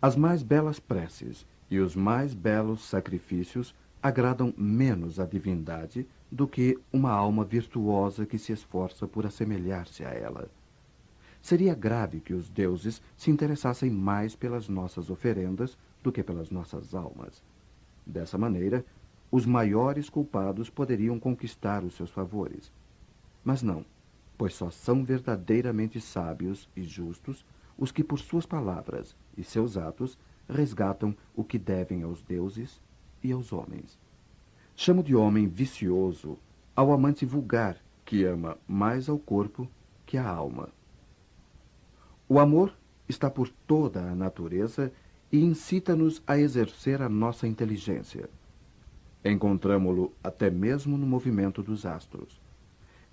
As mais belas preces e os mais belos sacrifícios agradam menos à divindade do que uma alma virtuosa que se esforça por assemelhar-se a ela. Seria grave que os deuses se interessassem mais pelas nossas oferendas do que pelas nossas almas. Dessa maneira, os maiores culpados poderiam conquistar os seus favores. Mas não, pois só são verdadeiramente sábios e justos os que por suas palavras e seus atos resgatam o que devem aos deuses e aos homens. Chamo de homem vicioso ao amante vulgar que ama mais ao corpo que à alma. O amor está por toda a natureza e incita-nos a exercer a nossa inteligência. Encontramo-lo até mesmo no movimento dos astros.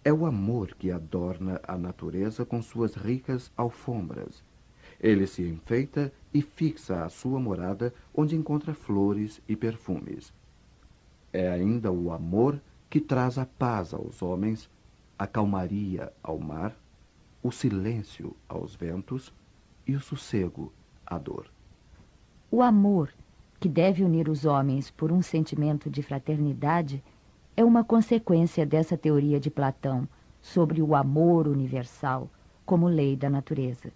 É o amor que adorna a natureza com suas ricas alfombras. Ele se enfeita e fixa a sua morada onde encontra flores e perfumes. É ainda o amor que traz a paz aos homens, a calmaria ao mar, o silêncio aos ventos e o sossego à dor. O amor, que deve unir os homens por um sentimento de fraternidade, é uma consequência dessa teoria de Platão sobre o amor universal como lei da natureza.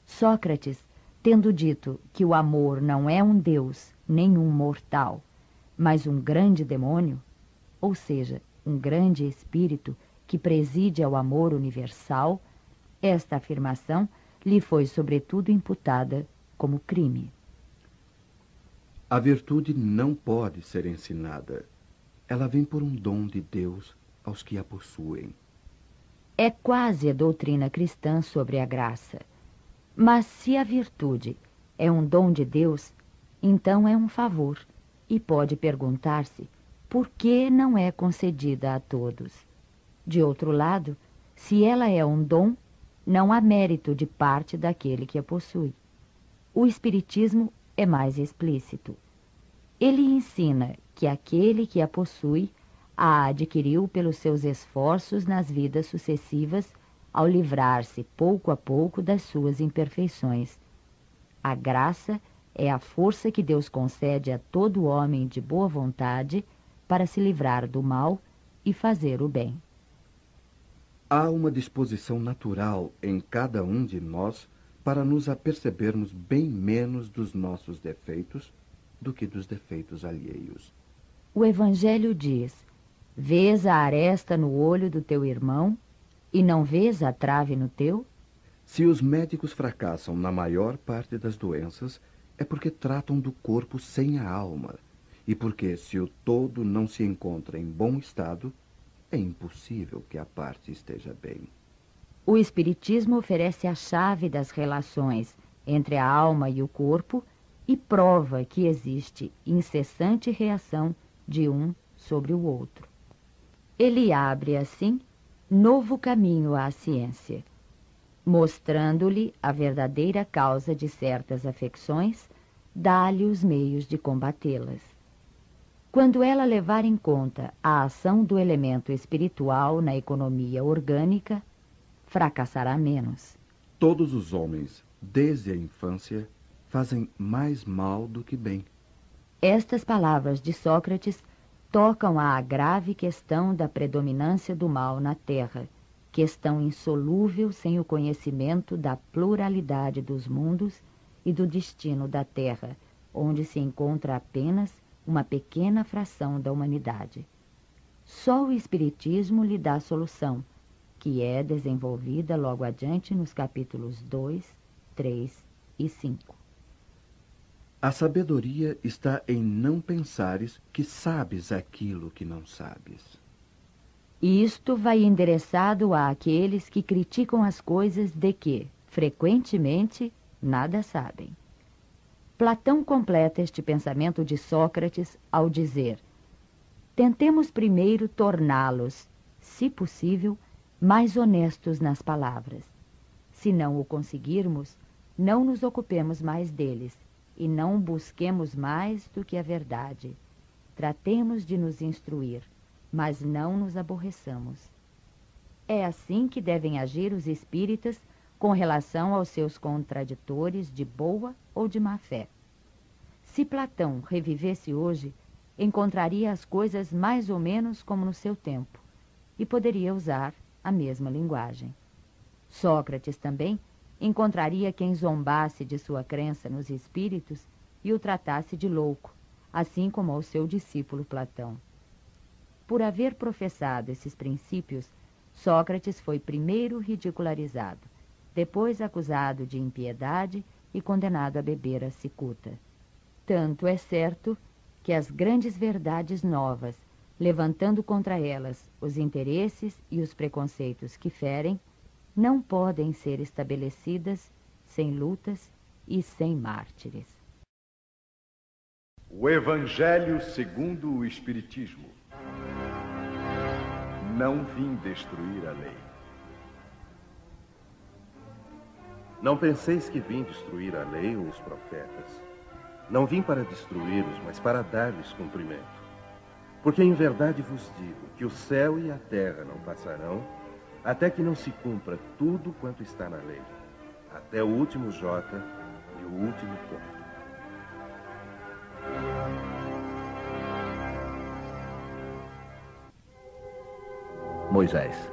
Sócrates, tendo dito que o amor não é um deus, nem um mortal, mas um grande demônio, ou seja, um grande espírito que preside ao amor universal, esta afirmação lhe foi sobretudo imputada como crime. A virtude não pode ser ensinada. Ela vem por um dom de Deus aos que a possuem. É quase a doutrina cristã sobre a graça. Mas se a virtude é um dom de Deus, então é um favor, e pode perguntar-se por que não é concedida a todos. De outro lado, se ela é um dom, não há mérito de parte daquele que a possui. O Espiritismo é mais explícito. Ele ensina que aquele que a possui a adquiriu pelos seus esforços nas vidas sucessivas ao livrar-se pouco a pouco das suas imperfeições. A graça é a força que Deus concede a todo homem de boa vontade para se livrar do mal e fazer o bem. Há uma disposição natural em cada um de nós para nos apercebermos bem menos dos nossos defeitos do que dos defeitos alheios. O Evangelho diz: vês a aresta no olho do teu irmão e não vês a trave no teu? Se os médicos fracassam na maior parte das doenças, é porque tratam do corpo sem a alma, e porque, se o todo não se encontra em bom estado, é impossível que a parte esteja bem. O Espiritismo oferece a chave das relações entre a alma e o corpo e prova que existe incessante reação de um sobre o outro. Ele abre, assim, novo caminho à ciência, mostrando-lhe a verdadeira causa de certas afecções, dá-lhe os meios de combatê-las. Quando ela levar em conta a ação do elemento espiritual na economia orgânica, fracassará menos. Todos os homens, desde a infância, fazem mais mal do que bem. Estas palavras de Sócrates tocam à grave questão da predominância do mal na Terra, questão insolúvel sem o conhecimento da pluralidade dos mundos e do destino da Terra, onde se encontra apenas uma pequena fração da humanidade. Só o Espiritismo lhe dá solução, que é desenvolvida logo adiante nos capítulos 2, 3 e 5. A sabedoria está em não pensares que sabes aquilo que não sabes. Isto vai endereçado àqueles que criticam as coisas de que, frequentemente, nada sabem. Platão completa este pensamento de Sócrates ao dizer: tentemos primeiro torná-los, se possível, mais honestos nas palavras. Se não o conseguirmos, não nos ocupemos mais deles e não busquemos mais do que a verdade. Tratemos de nos instruir, mas não nos aborreçamos. É assim que devem agir os espíritas com relação aos seus contraditores de boa ou de má fé. Se Platão revivesse hoje, encontraria as coisas mais ou menos como no seu tempo e poderia usar a mesma linguagem. Sócrates também encontraria quem zombasse de sua crença nos espíritos e o tratasse de louco, assim como ao seu discípulo Platão. Por haver professado esses princípios, Sócrates foi primeiro ridicularizado, depois acusado de impiedade e condenado a beber a cicuta. Tanto é certo que as grandes verdades novas, levantando contra elas os interesses e os preconceitos que ferem, não podem ser estabelecidas sem lutas e sem mártires. O Evangelho segundo o Espiritismo. Não vim destruir a lei. Não penseis que vim destruir a lei ou os profetas. Não vim para destruí-los, mas para dar-lhes cumprimento. Porque em verdade vos digo que o céu e a terra não passarão, até que não se cumpra tudo quanto está na lei, até o último jota e o último ponto. Moisés.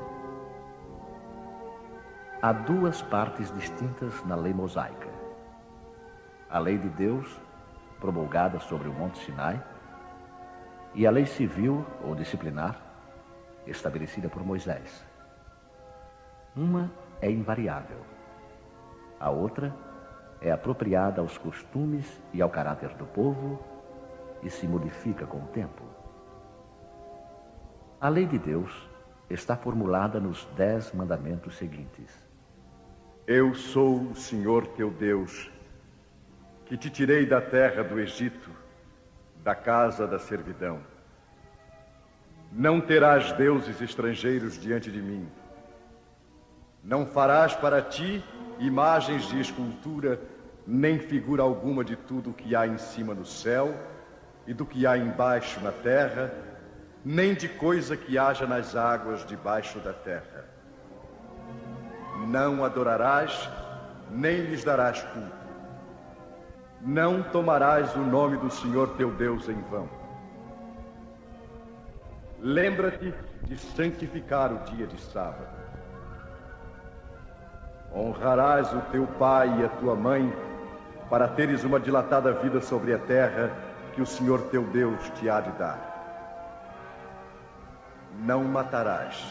Há duas partes distintas na lei mosaica. A lei de Deus, promulgada sobre o Monte Sinai, e a lei civil ou disciplinar, estabelecida por Moisés. Uma é invariável. A outra é apropriada aos costumes e ao caráter do povo e se modifica com o tempo. A lei de Deus está formulada nos 10 mandamentos seguintes. Eu sou o Senhor teu Deus, que te tirei da terra do Egito, da casa da servidão. Não terás deuses estrangeiros diante de mim. Não farás para ti imagens de escultura, nem figura alguma de tudo o que há em cima no céu e do que há embaixo na terra, nem de coisa que haja nas águas debaixo da terra. Não adorarás, nem lhes darás culto. Não tomarás o nome do Senhor teu Deus em vão. Lembra-te de santificar o dia de sábado. Honrarás o teu pai e a tua mãe, para teres uma dilatada vida sobre a terra que o Senhor teu Deus te há de dar. Não matarás.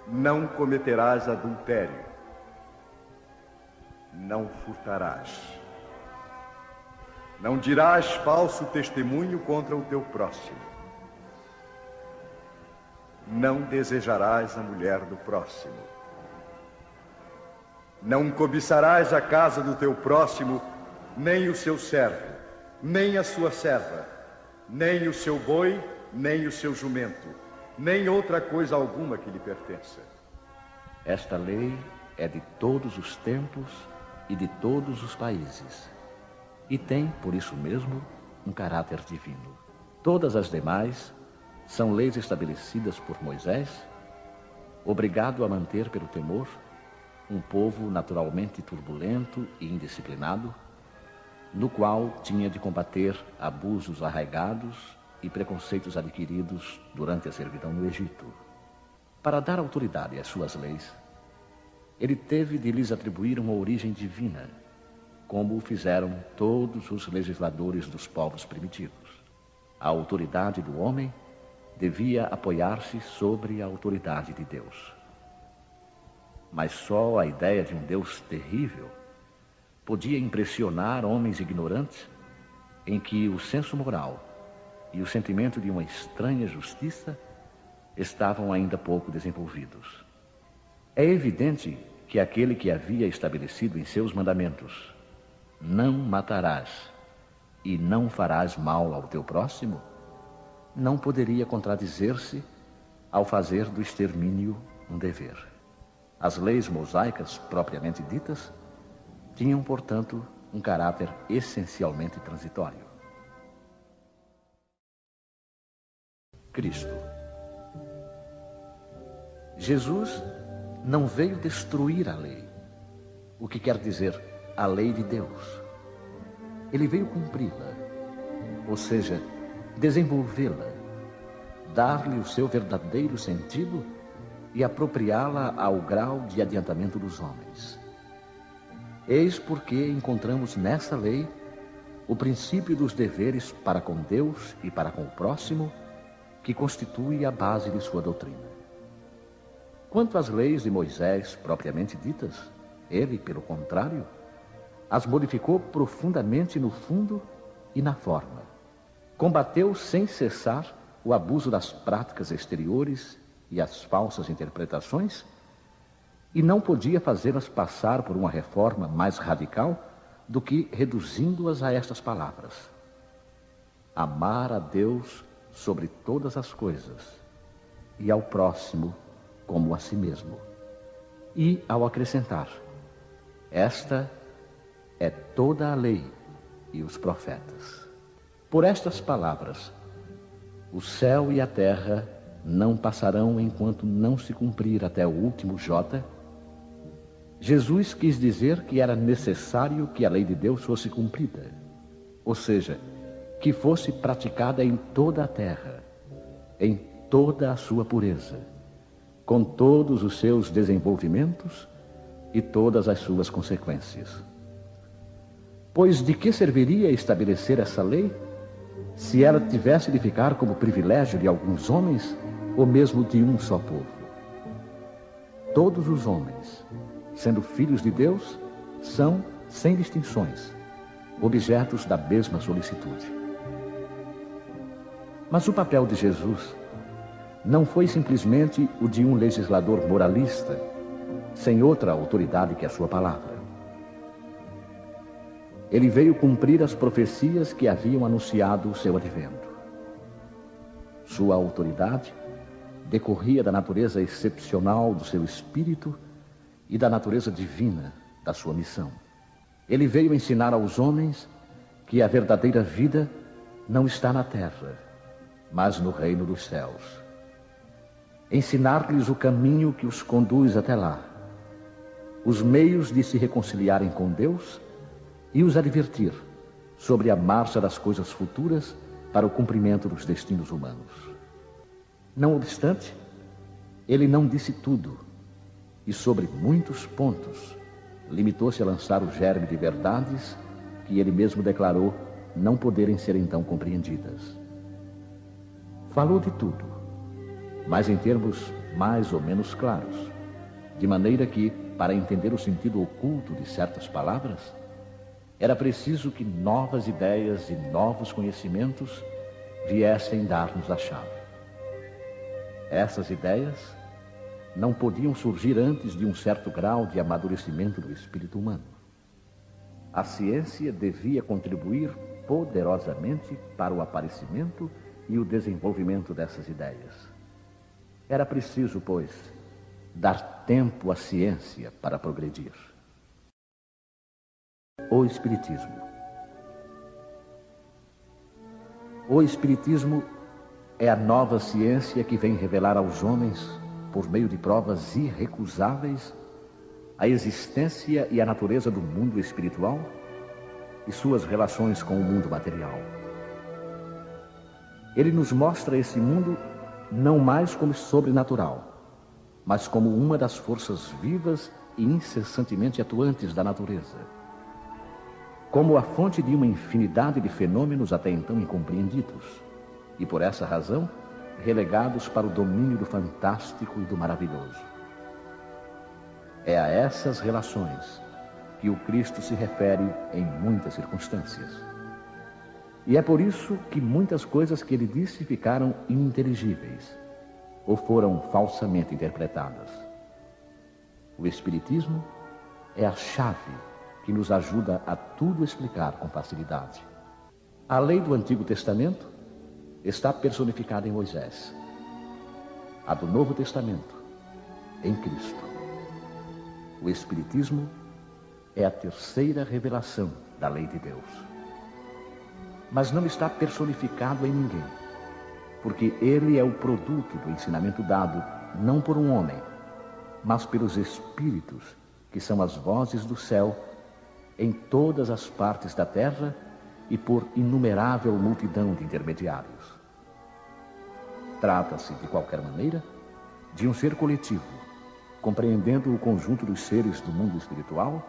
Não cometerás adultério. Não furtarás. Não dirás falso testemunho contra o teu próximo. Não desejarás a mulher do próximo. Não cobiçarás a casa do teu próximo, nem o seu servo, nem a sua serva, nem o seu boi, nem o seu jumento, nem outra coisa alguma que lhe pertença. Esta lei é de todos os tempos e de todos os países, e tem, por isso mesmo, um caráter divino. Todas as demais são leis estabelecidas por Moisés, obrigado a manter pelo temor um povo naturalmente turbulento e indisciplinado, no qual tinha de combater abusos arraigados e preconceitos adquiridos durante a servidão no Egito. Para dar autoridade às suas leis, ele teve de lhes atribuir uma origem divina, como o fizeram todos os legisladores dos povos primitivos. A autoridade do homem devia apoiar-se sobre a autoridade de Deus. Mas só a ideia de um Deus terrível podia impressionar homens ignorantes em que o senso moral e o sentimento de uma estranha justiça estavam ainda pouco desenvolvidos. É evidente que aquele que havia estabelecido em seus mandamentos: não matarás e não farás mal ao teu próximo, não poderia contradizer-se ao fazer do extermínio um dever. As leis mosaicas, propriamente ditas, tinham, portanto, um caráter essencialmente transitório. Cristo. Jesus não veio destruir a lei, o que quer dizer a lei de Deus. Ele veio cumpri-la, ou seja, desenvolvê-la, dar-lhe o seu verdadeiro sentido e apropriá-la ao grau de adiantamento dos homens. Eis porque encontramos nessa lei o princípio dos deveres para com Deus e para com o próximo, que constitui a base de sua doutrina. Quanto às leis de Moisés propriamente ditas, ele, pelo contrário, as modificou profundamente no fundo e na forma. Combateu sem cessar o abuso das práticas exteriores e as falsas interpretações, e não podia fazê-las passar por uma reforma mais radical do que reduzindo-as a estas palavras: amar a Deus sobre todas as coisas e ao próximo como a si mesmo. E ao acrescentar: esta é toda a lei e os profetas. Por estas palavras, o céu e a terra não passarão enquanto não se cumprir até o último jota. Jesus quis dizer que era necessário que a lei de Deus fosse cumprida, ou seja, que fosse praticada em toda a terra, em toda a sua pureza, com todos os seus desenvolvimentos e todas as suas consequências. Pois de que serviria estabelecer essa lei se ela tivesse de ficar como privilégio de alguns homens ou mesmo de um só povo? Todos os homens, sendo filhos de Deus, são, sem distinções, objetos da mesma solicitude. Mas o papel de Jesus não foi simplesmente o de um legislador moralista, sem outra autoridade que a sua palavra. Ele veio cumprir as profecias que haviam anunciado o seu advento. Sua autoridade decorria da natureza excepcional do seu espírito e da natureza divina da sua missão. Ele veio ensinar aos homens que a verdadeira vida não está na terra, mas no reino dos céus. Ensinar-lhes o caminho que os conduz até lá, os meios de se reconciliarem com Deus e os advertir sobre a marcha das coisas futuras para o cumprimento dos destinos humanos. Não obstante, ele não disse tudo e sobre muitos pontos limitou-se a lançar o germe de verdades que ele mesmo declarou não poderem ser então compreendidas. Falou de tudo, mas em termos mais ou menos claros, de maneira que, para entender o sentido oculto de certas palavras, era preciso que novas ideias e novos conhecimentos viessem dar-nos a chave. Essas ideias não podiam surgir antes de um certo grau de amadurecimento do espírito humano. A ciência devia contribuir poderosamente para o aparecimento e o desenvolvimento dessas ideias. Era preciso, pois, dar tempo à ciência para progredir. O Espiritismo. O Espiritismo é a nova ciência que vem revelar aos homens, por meio de provas irrecusáveis, a existência e a natureza do mundo espiritual e suas relações com o mundo material. Ele nos mostra esse mundo não mais como sobrenatural, mas como uma das forças vivas e incessantemente atuantes da natureza, como a fonte de uma infinidade de fenômenos até então incompreendidos, e por essa razão relegados para o domínio do fantástico e do maravilhoso. É a essas relações que o Cristo se refere em muitas circunstâncias. E é por isso que muitas coisas que ele disse ficaram ininteligíveis ou foram falsamente interpretadas. O Espiritismo é a chave que nos ajuda a tudo explicar com facilidade. A lei do Antigo Testamento está personificada em Moisés. A do Novo Testamento, em Cristo. O Espiritismo é a terceira revelação da lei de Deus. Mas não está personificado em ninguém, porque ele é o produto do ensinamento dado não por um homem, mas pelos Espíritos, que são as vozes do céu em todas as partes da terra e por inumerável multidão de intermediários. Trata-se, de qualquer maneira, de um ser coletivo, compreendendo o conjunto dos seres do mundo espiritual,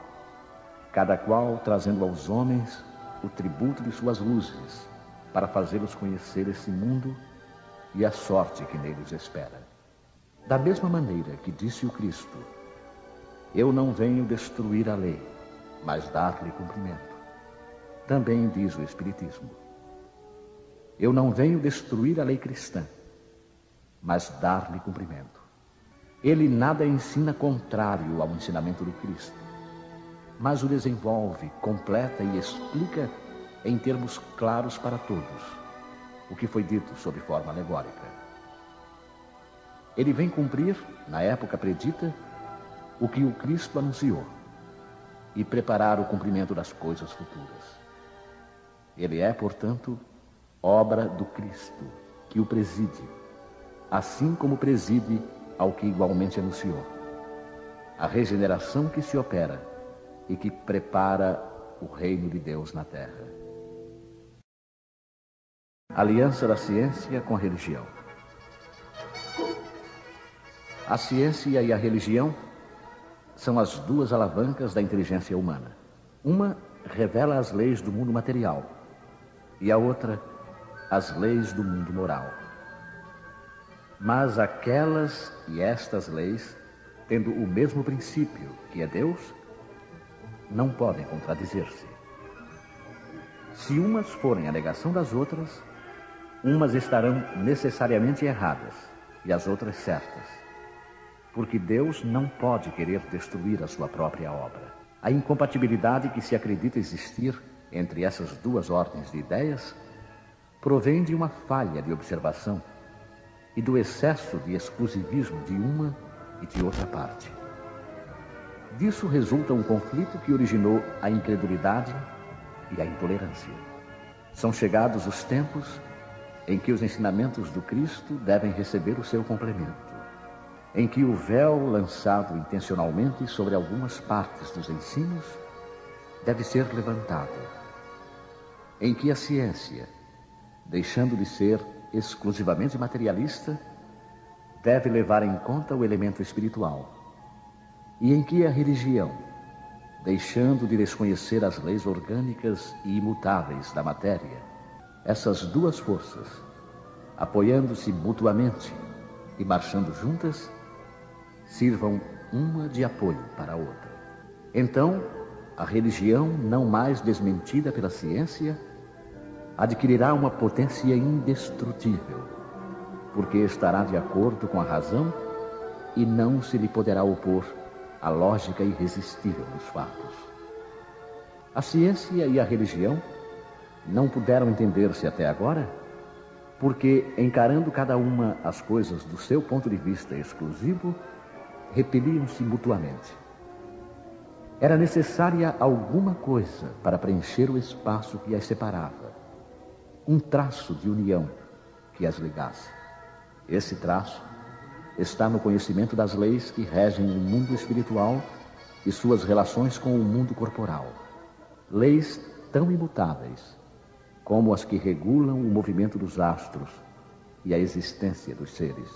cada qual trazendo aos homens o tributo de suas luzes, para fazê-los conhecer esse mundo e a sorte que neles espera. Da mesma maneira que disse o Cristo, eu não venho destruir a lei, mas dar-lhe cumprimento. Também diz o Espiritismo, eu não venho destruir a lei cristã, mas dar-lhe cumprimento. Ele nada ensina contrário ao ensinamento do Cristo, mas o desenvolve, completa e explica em termos claros para todos, o que foi dito sob forma alegórica. Ele vem cumprir, na época predita, o que o Cristo anunciou e preparar o cumprimento das coisas futuras. Ele é, portanto, obra do Cristo, que o preside, assim como preside ao que igualmente anunciou, a regeneração que se opera e que prepara o reino de Deus na terra. Aliança da ciência com a religião. A ciência e a religião são as duas alavancas da inteligência humana. Uma revela as leis do mundo material e a outra as leis do mundo moral. Mas aquelas e estas leis, tendo o mesmo princípio, que é Deus, não podem contradizer-se. Se umas forem a negação das outras, umas estarão necessariamente erradas e as outras certas. Porque Deus não pode querer destruir a sua própria obra. A incompatibilidade que se acredita existir entre essas duas ordens de ideias provém de uma falha de observação e do excesso de exclusivismo de uma e de outra parte. Disso resulta um conflito que originou a incredulidade e a intolerância. São chegados os tempos em que os ensinamentos do Cristo devem receber o seu complemento, em que o véu lançado intencionalmente sobre algumas partes dos ensinos deve ser levantado, em que a ciência, deixando de ser exclusivamente materialista, deve levar em conta o elemento espiritual, e em que a religião, deixando de desconhecer as leis orgânicas e imutáveis da matéria, essas duas forças, apoiando-se mutuamente e marchando juntas, sirvam uma de apoio para a outra. Então, a religião, não mais desmentida pela ciência, adquirirá uma potência indestrutível, porque estará de acordo com a razão e não se lhe poderá opor a lógica irresistível dos fatos. A ciência e a religião não puderam entender-se até agora, porque, encarando cada uma as coisas do seu ponto de vista exclusivo, repeliam-se mutuamente. Era necessária alguma coisa para preencher o espaço que as separava, um traço de união que as ligasse. Esse traço está no conhecimento das leis que regem o mundo espiritual e suas relações com o mundo corporal. Leis tão imutáveis como as que regulam o movimento dos astros e a existência dos seres.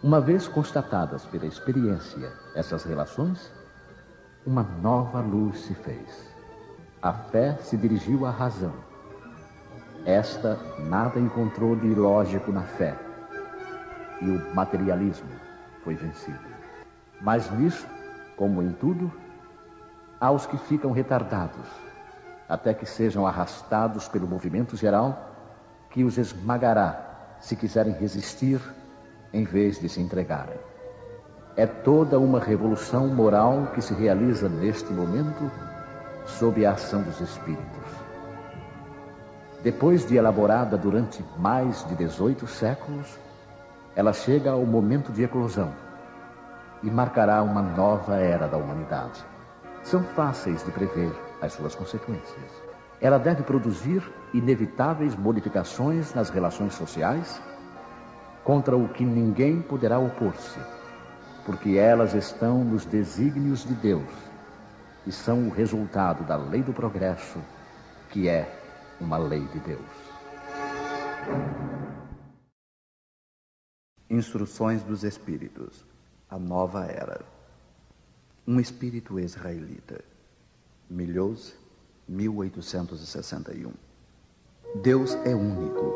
Uma vez constatadas pela experiência essas relações, uma nova luz se fez. A fé se dirigiu à razão. Esta nada encontrou de ilógico na fé, e o materialismo foi vencido. Mas nisso, como em tudo, há os que ficam retardados, até que sejam arrastados pelo movimento geral, que os esmagará se quiserem resistir em vez de se entregarem. É toda uma revolução moral que se realiza neste momento sob a ação dos espíritos. Depois de elaborada durante mais de 18 séculos, ela chega ao momento de eclosão e marcará uma nova era da humanidade. São fáceis de prever as suas consequências. Ela deve produzir inevitáveis modificações nas relações sociais, contra o que ninguém poderá opor-se, porque elas estão nos desígnios de Deus e são o resultado da lei do progresso, que é uma lei de Deus. Instruções dos Espíritos. A Nova Era. Um espírito israelita. Milhouse, 1861. Deus é único,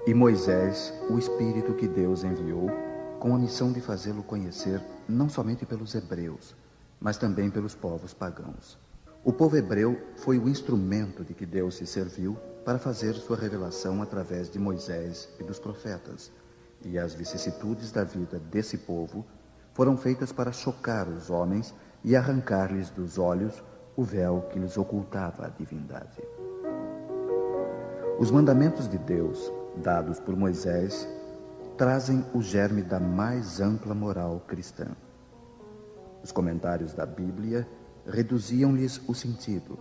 e Moisés, o espírito que Deus enviou, com a missão de fazê-lo conhecer não somente pelos hebreus, mas também pelos povos pagãos. O povo hebreu foi o instrumento de que Deus se serviu para fazer sua revelação através de Moisés e dos profetas, e as vicissitudes da vida desse povo foram feitas para chocar os homens e arrancar-lhes dos olhos o véu que lhes ocultava a divindade. Os mandamentos de Deus, dados por Moisés, trazem o germe da mais ampla moral cristã. Os comentários da Bíblia reduziam-lhes o sentido,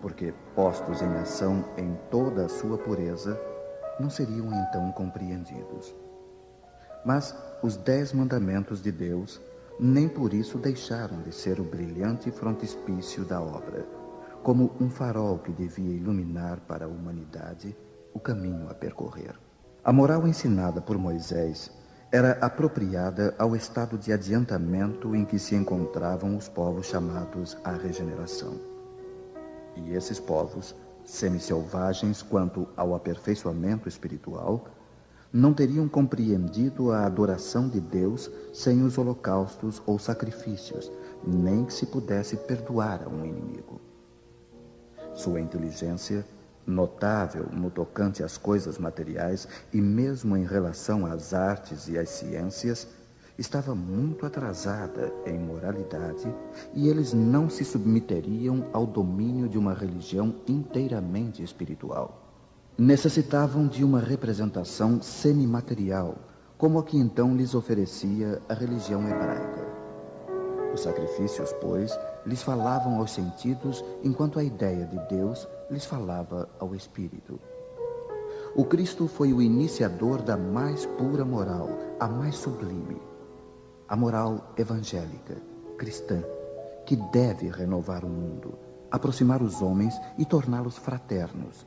porque, postos em ação em toda a sua pureza, não seriam então compreendidos. Mas os 10 mandamentos de Deus nem por isso deixaram de ser o brilhante frontispício da obra, como um farol que devia iluminar para a humanidade o caminho a percorrer. A moral ensinada por Moisés era apropriada ao estado de adiantamento em que se encontravam os povos chamados à regeneração. E esses povos, semi-selvagens quanto ao aperfeiçoamento espiritual, não teriam compreendido a adoração de Deus sem os holocaustos ou sacrifícios, nem que se pudesse perdoar a um inimigo. Sua inteligência notável no tocante às coisas materiais e mesmo em relação às artes e às ciências, estava muito atrasada em moralidade e eles não se submeteriam ao domínio de uma religião inteiramente espiritual. Necessitavam de uma representação semimaterial, como a que então lhes oferecia a religião hebraica. Os sacrifícios, pois, lhes falavam aos sentidos, enquanto a ideia de Deus lhes falava ao espírito. O Cristo foi o iniciador da mais pura moral, a mais sublime, a moral evangélica, cristã, que deve renovar o mundo, aproximar os homens e torná-los fraternos,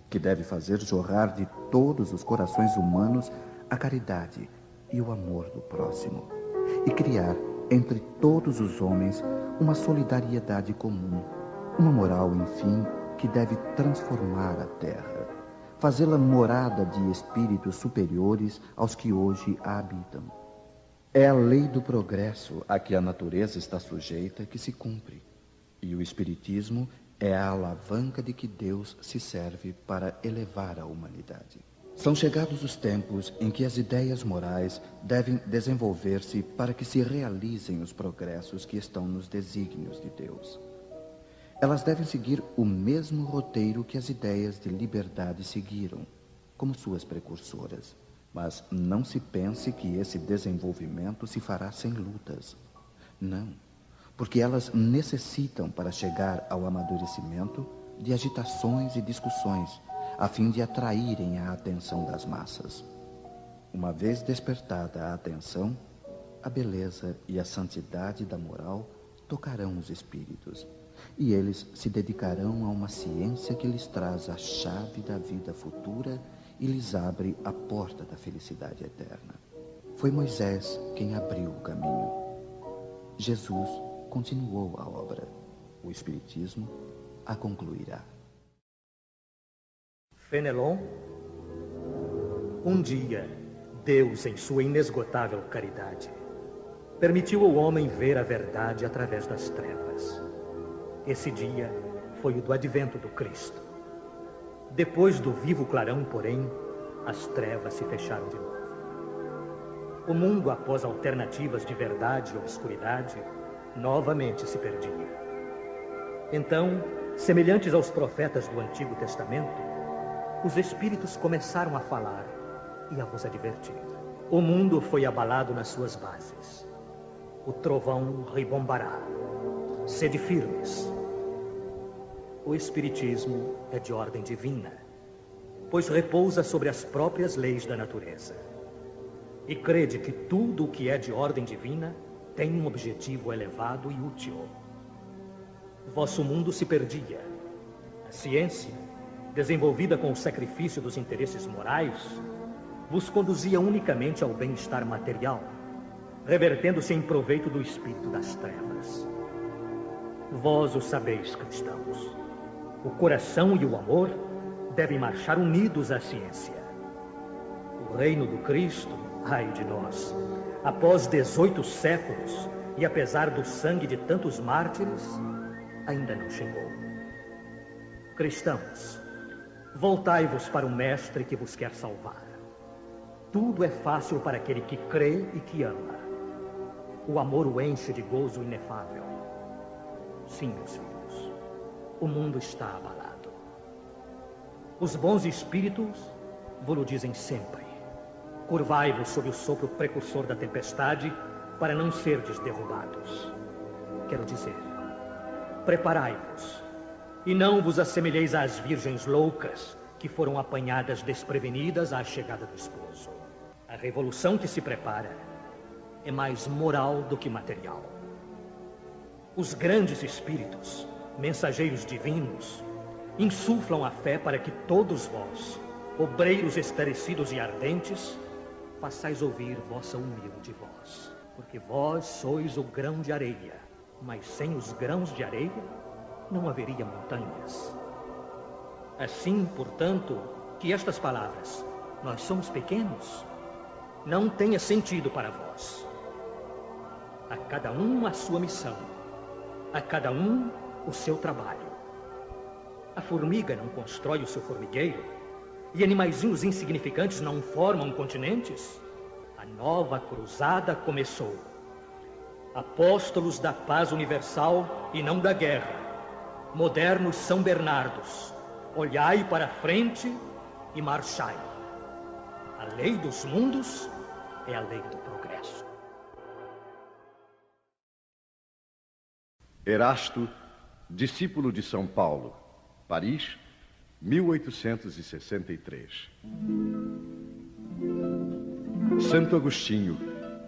que deve fazer jorrar de todos os corações humanos a caridade e o amor do próximo, e criar entre todos os homens uma solidariedade comum, uma moral, enfim, que deve transformar a terra, fazê-la morada de espíritos superiores aos que hoje a habitam. É a lei do progresso a que a natureza está sujeita que se cumpre, e o espiritismo é a alavanca de que Deus se serve para elevar a humanidade. São chegados os tempos em que as ideias morais devem desenvolver-se para que se realizem os progressos que estão nos desígnios de Deus. Elas devem seguir o mesmo roteiro que as ideias de liberdade seguiram, como suas precursoras. Mas não se pense que esse desenvolvimento se fará sem lutas. Não, porque elas necessitam, para chegar ao amadurecimento, de agitações e discussões, a fim de atraírem a atenção das massas. Uma vez despertada a atenção, a beleza e a santidade da moral tocarão os espíritos, e eles se dedicarão a uma ciência que lhes traz a chave da vida futura e lhes abre a porta da felicidade eterna. Foi Moisés quem abriu o caminho. Jesus continuou a obra. O Espiritismo a concluirá. Fenelon, um dia, Deus, em sua inesgotável caridade, permitiu ao homem ver a verdade através das trevas. Esse dia foi o do advento do Cristo. Depois do vivo clarão, porém, as trevas se fecharam de novo. O mundo, após alternativas de verdade e obscuridade, novamente se perdia. Então, semelhantes aos profetas do Antigo Testamento, os espíritos começaram a falar e a vos advertir. O mundo foi abalado nas suas bases. O trovão ribombará. Sede firmes. O Espiritismo é de ordem divina, pois repousa sobre as próprias leis da natureza. E crede que tudo o que é de ordem divina tem um objetivo elevado e útil. Vosso mundo se perdia. A ciência, desenvolvida com o sacrifício dos interesses morais, vos conduzia unicamente ao bem-estar material, revertendo-se em proveito do espírito das trevas. Vós o sabeis, cristãos. O coração e o amor devem marchar unidos à ciência. O reino do Cristo, ai de nós, após 18 séculos e apesar do sangue de tantos mártires, ainda não chegou. Cristãos, voltai-vos para o Mestre que vos quer salvar. Tudo é fácil para aquele que crê e que ama. O amor o enche de gozo inefável. Sim, meus filhos, o mundo está abalado. Os bons espíritos vos dizem sempre: curvai-vos sob o sopro precursor da tempestade para não serdes derrubados. Quero dizer, preparai-vos e não vos assemelheis às virgens loucas que foram apanhadas desprevenidas à chegada do esposo. A revolução que se prepara é mais moral do que material. Os grandes espíritos, mensageiros divinos, insuflam a fé para que todos vós, obreiros esclarecidos e ardentes, façais ouvir vossa humilde voz. Porque vós sois o grão de areia, mas sem os grãos de areia não haveria montanhas. Assim, portanto, que estas palavras, nós somos pequenos, não tenha sentido para vós. A cada um a sua missão, a cada um o seu trabalho. A formiga não constrói o seu formigueiro? E animaizinhos insignificantes não formam continentes? A nova cruzada começou. Apóstolos da paz universal e não da guerra. Modernos São Bernardos, olhai para a frente e marchai. A lei dos mundos é a lei do progresso. Erasto, discípulo de São Paulo, Paris, 1863. Santo Agostinho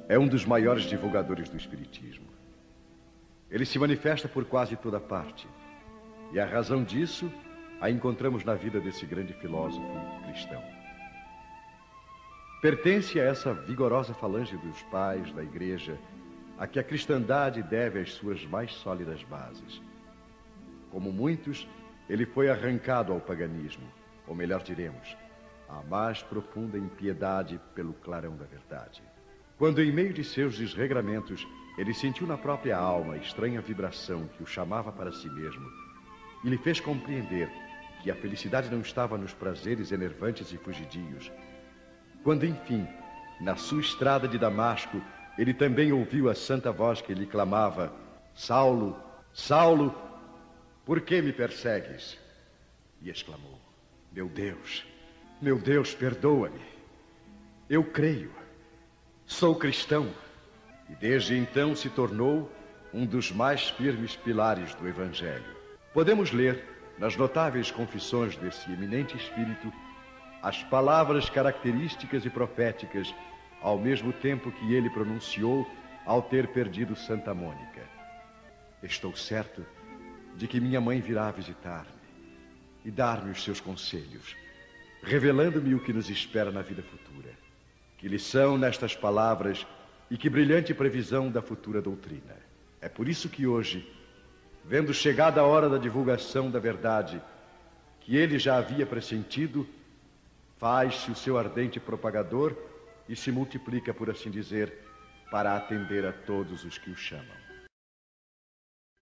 é um dos maiores divulgadores do Espiritismo. Ele se manifesta por quase toda parte, e a razão disso a encontramos na vida desse grande filósofo cristão. Pertence a essa vigorosa falange dos pais da Igreja a que a cristandade deve as suas mais sólidas bases. Como muitos, ele foi arrancado ao paganismo, ou melhor diremos, à mais profunda impiedade pelo clarão da verdade. Quando, em meio de seus desregramentos, ele sentiu na própria alma a estranha vibração que o chamava para si mesmo e lhe fez compreender que a felicidade não estava nos prazeres enervantes e fugidios. Quando, enfim, na sua estrada de Damasco, ele também ouviu a santa voz que lhe clamava: Saulo, Saulo, por que me persegues? E exclamou: meu Deus, perdoa-me. Eu creio, sou cristão. E desde então se tornou um dos mais firmes pilares do Evangelho. Podemos ler, nas notáveis confissões desse eminente espírito, as palavras características e proféticas, ao mesmo tempo que ele pronunciou ao ter perdido Santa Mônica. Estou certo de que minha mãe virá visitar-me e dar-me os seus conselhos, revelando-me o que nos espera na vida futura. Que lição nestas palavras e que brilhante previsão da futura doutrina. É por isso que hoje, vendo chegada a hora da divulgação da verdade, que ele já havia pressentido, faz-se o seu ardente propagador e se multiplica, por assim dizer, para atender a todos os que o chamam.